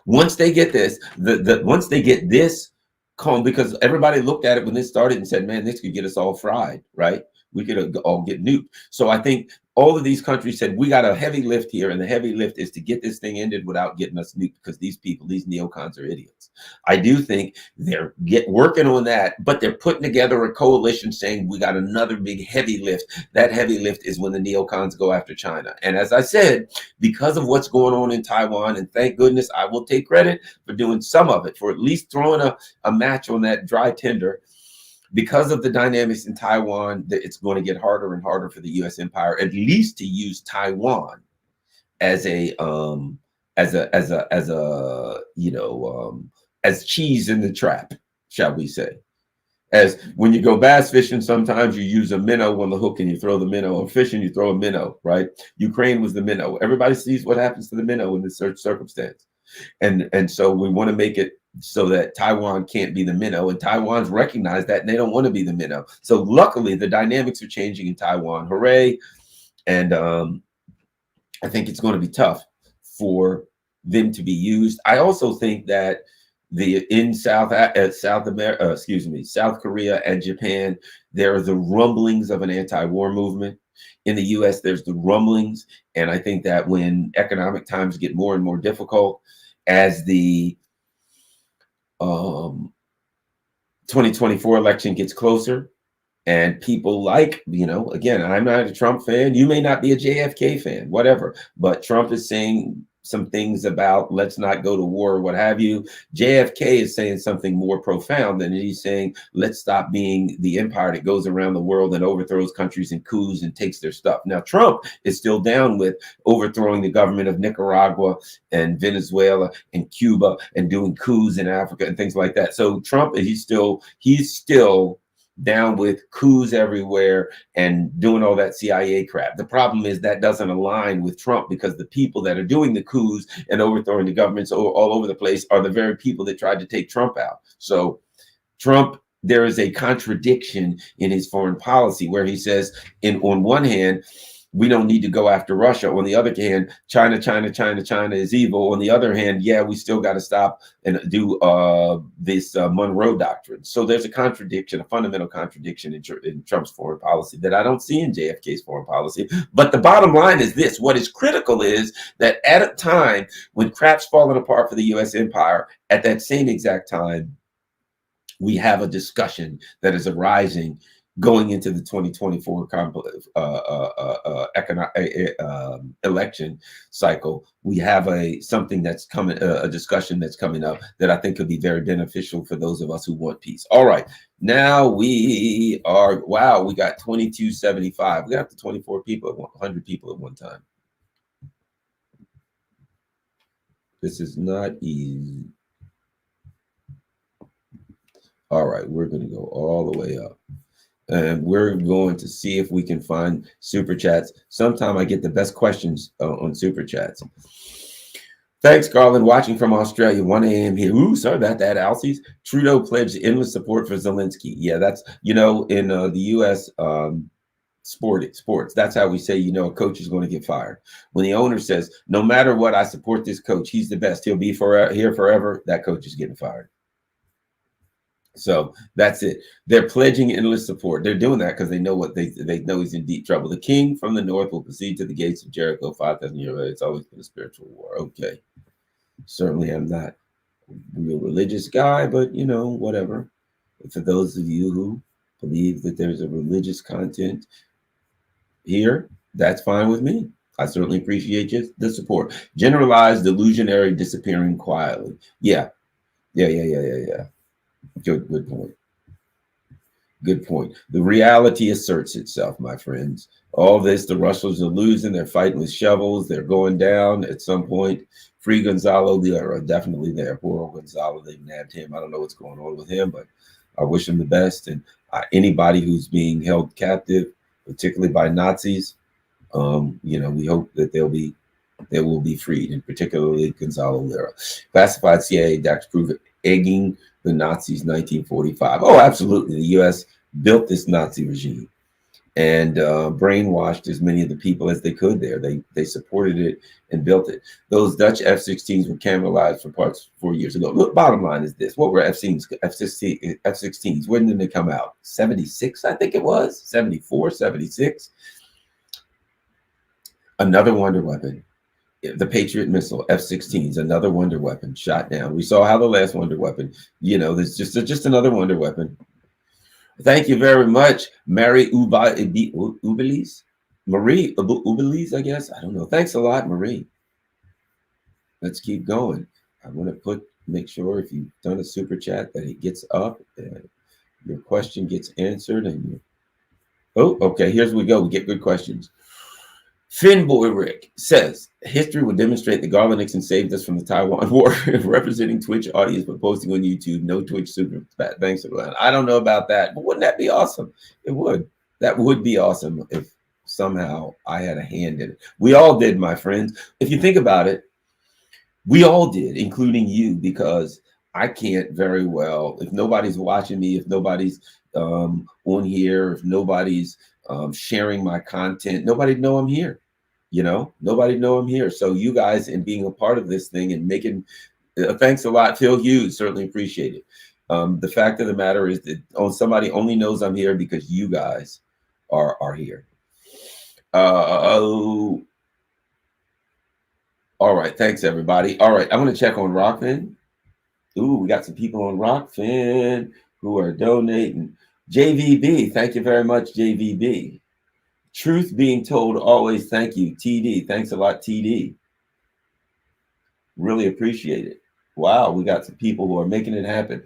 Once they get this, once they get this calm, because everybody looked at it when this started and said, man, this could get us all fried, right? We could all get nuked. So I think all of these countries said, we got a heavy lift here, and the heavy lift is to get this thing ended without getting us nuked, because these people, these neocons, are idiots. I do think they're working on that, but they're putting together a coalition saying we got another big heavy lift. That heavy lift is when the neocons go after China. And as I said, because of what's going on in Taiwan, and thank goodness I will take credit for doing some of it, for at least throwing a match on that dry tinder. Because of the dynamics in Taiwan, it's going to get harder and harder for the U.S. empire, at least to use Taiwan as as cheese in the trap, shall we say? As when you go bass fishing, sometimes you use a minnow on the hook and you throw the minnow, or fishing, you throw a minnow, right? Ukraine was the minnow. Everybody sees what happens to the minnow in this circumstance. And so we want to make it so that Taiwan can't be the minnow, and Taiwan's recognized that, and they don't want to be the minnow. So luckily the dynamics are changing in Taiwan. Hooray. And I think it's going to be tough for them to be used. I also think that in South Korea and Japan, there are the rumblings of an anti-war movement. In the US, there's the rumblings. And I think that when economic times get more and more difficult, as the 2024 election gets closer, and people like, again, I'm not a Trump fan. You may not be a JFK fan, whatever, but Trump is saying some things about let's not go to war or what have you. JFK is saying something more profound, than he's saying let's stop being the empire that goes around the world and overthrows countries and coups and takes their stuff. Now, Trump is still down with overthrowing the government of Nicaragua and Venezuela and Cuba and doing coups in Africa and things like that. So Trump, he's still down with coups everywhere and doing all that CIA crap. The problem is that doesn't align with Trump, because the people that are doing the coups and overthrowing the governments all over the place are the very people that tried to take Trump out. So Trump, there is a contradiction in his foreign policy where he says, on one hand, we don't need to go after Russia. On the other hand, China is evil. On the other hand, yeah, we still got to stop and do this Monroe Doctrine. So there's a contradiction, a fundamental contradiction in Trump's foreign policy that I don't see in JFK's foreign policy. But the bottom line is this: what is critical is that at a time when crap's falling apart for the U.S. empire, at that same exact time, we have a discussion that is arising going into the 2024 election cycle. We have something that's coming, a discussion that's coming up that I think could be very beneficial for those of us who want peace. All right, now we got 2275. We got up to 24 people, 100 people at one time. This is not easy. All right, we're going to go all the way up. And we're going to see if we can find super chats. Sometime I get the best questions on super chats. Thanks, Garland, watching from Australia, 1 a.m. here. Ooh, sorry about that, Alces. Trudeau pledged endless support for Zelensky. Yeah, that's, in the U.S., sports. That's how we say, a coach is going to get fired. When the owner says, no matter what, I support this coach. He's the best. He'll be here forever. That coach is getting fired. So that's it. They're pledging endless support. They're doing that because they know they know he's in deep trouble. The king from the north will proceed to the gates of Jericho 5,000 years later. It's always been a spiritual war. Okay. Certainly I'm not a real religious guy, but whatever. For those of you who believe that there's a religious content here, that's fine with me. I certainly appreciate the support. Generalized delusionary disappearing quietly. Yeah. Good point. Good point. The reality asserts itself, my friends. All this, the Russians are losing. They're fighting with shovels. They're going down at some point. Free Gonzalo, they are definitely there. Poor old Gonzalo, they've nabbed him. I don't know what's going on with him, but I wish him the best. And anybody who's being held captive, particularly by Nazis, we hope that they will be freed, and particularly Gonzalo Lira. Classified CIA docs prove egging the Nazis 1945. Oh, absolutely. The U.S. built this Nazi regime and brainwashed as many of the people as they could there. They supported it and built it. Those Dutch F-16s were cannibalized for parts 4 years ago. Look, bottom line is this. What were F-16s? When did they come out? 76, I think it was. 74, 76. Another wonder weapon. The Patriot missile, F-16s, another wonder weapon shot down. We saw how the last wonder weapon, there's just another wonder weapon. Thank you very much, Mary Ubelis. Marie Ubelis, I guess. I don't know. Thanks a lot, Marie. Let's keep going. I want to make sure if you've done a super chat that it gets up and your question gets answered. Okay, here's we go. We get good questions. Finboy Rick says, history would demonstrate that Garland Nixon saved us from the Taiwan War, representing Twitch audience, but posting on YouTube. No Twitch super chat. Thanks for that. I don't know about that, but wouldn't that be awesome? It would. That would be awesome if somehow I had a hand in it. We all did, my friends. If you think about it, we all did, including you, because I can't very well, if nobody's watching me, if nobody's on here, if nobody's sharing my content, nobody'd know I'm here. Nobody know I'm here. So you guys, and being a part of this thing and making, thanks a lot, Phil Hughes, certainly appreciate it. The fact of the matter is that somebody only knows I'm here because you guys are here. All right, thanks everybody. All right, I'm going to check on Rockfin. Ooh, we got some people on Rockfin who are donating. JVB, thank you very much, JVB. Truth being told, always thank you, TD. Thanks a lot, TD. Really appreciate it. Wow, we got some people who are making it happen.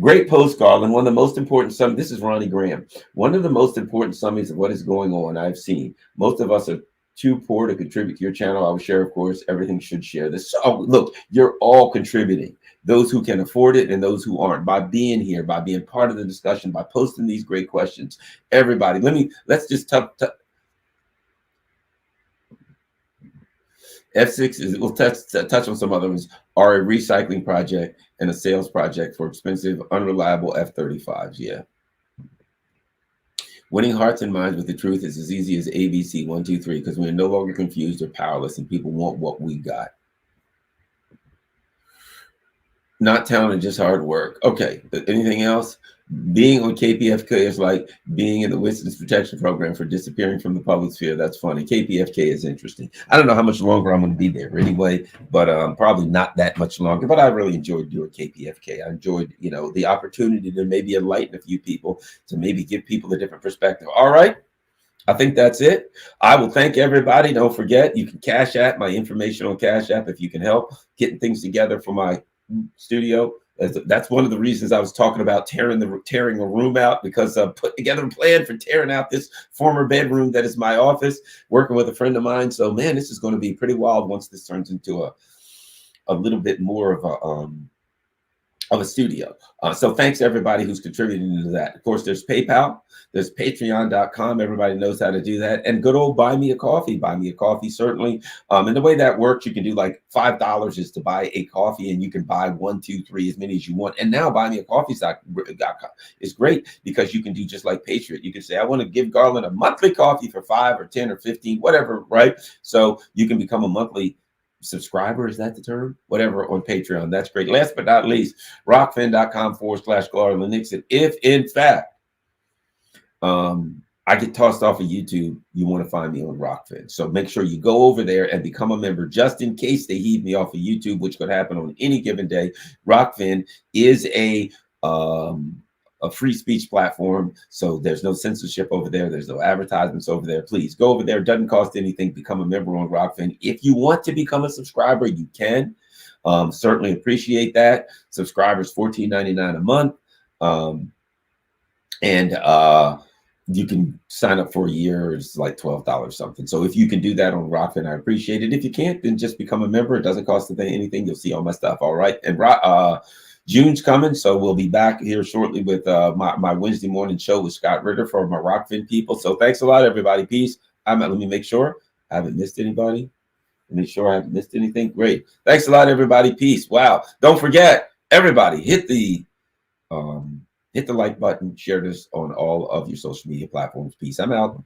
Great post, Garland. One of the most important summaries. This is Ronnie Graham. One of the most important summaries of what is going on I've seen. Most of us are too poor to contribute to your channel. I will share, of course. Everything should share this. So look, you're all contributing. Those who can afford it and those who aren't, by being here, by being part of the discussion, by posting these great questions. Everybody, let's just touch F6 we'll touch on some other ones, are a recycling project and a sales project for expensive, unreliable F-35s. Yeah. Winning hearts and minds with the truth is as easy as ABC 1, 2, 3, because we're no longer confused or powerless and people want what we got. Not talent, just hard work. Okay, anything else? Being on KPFK is like being in the Witness Protection Program for disappearing from the public sphere. That's funny. KPFK is interesting. I don't know how much longer I'm going to be there anyway, but probably not that much longer. But I really enjoyed doing KPFK. I enjoyed, the opportunity to maybe enlighten a few people, to maybe give people a different perspective. All right. I think that's it. I will thank everybody. Don't forget, you can Cash App, my information on Cash App if you can help getting things together for my studio. That's one of the reasons I was talking about tearing a room out, because I put together a plan for tearing out this former bedroom that is my office, working with a friend of mine. So man, this is going to be pretty wild once this turns into a little bit more of of a studio. So thanks everybody who's contributing to that. Of course, there's PayPal, there's patreon.com. Everybody knows how to do that. And good old buy me a coffee, certainly. And the way that works, you can do like $5 is to buy a coffee, and you can buy 1, 2, 3, as many as you want. And now buy me a coffee is great, because you can do just like Patriot. You can say, I want to give Garland a monthly coffee for 5 or 10 or 15, whatever, right? So you can become a monthly subscriber, is that the term? Whatever, on Patreon. That's great. Last but not least, rockfin.com/Garland Nixon. If in fact I get tossed off of YouTube, you want to find me on Rockfin. So make sure you go over there and become a member, just in case they heave me off of YouTube, which could happen on any given day. Rockfin is a free speech platform, so there's no censorship over there. There's no advertisements over there. Please go over there. It doesn't cost anything. Become a member on Rockfin. If you want to become a subscriber, you can. Certainly appreciate that. Subscribers $14.99 a month, and you can sign up for a year. It's like $12 something. So if you can do that on Rockfin, I appreciate it. If you can't, then just become a member. It doesn't cost anything. You'll see all my stuff. All right. And June's coming, so we'll be back here shortly with my Wednesday morning show with Scott Ritter for my Rockfin people. So thanks a lot, everybody. Peace. Let me make sure I haven't missed anybody. Make sure I haven't missed anything. Great. Thanks a lot, everybody. Peace. Wow. Don't forget, everybody, hit the like button, share this on all of your social media platforms. Peace. I'm out.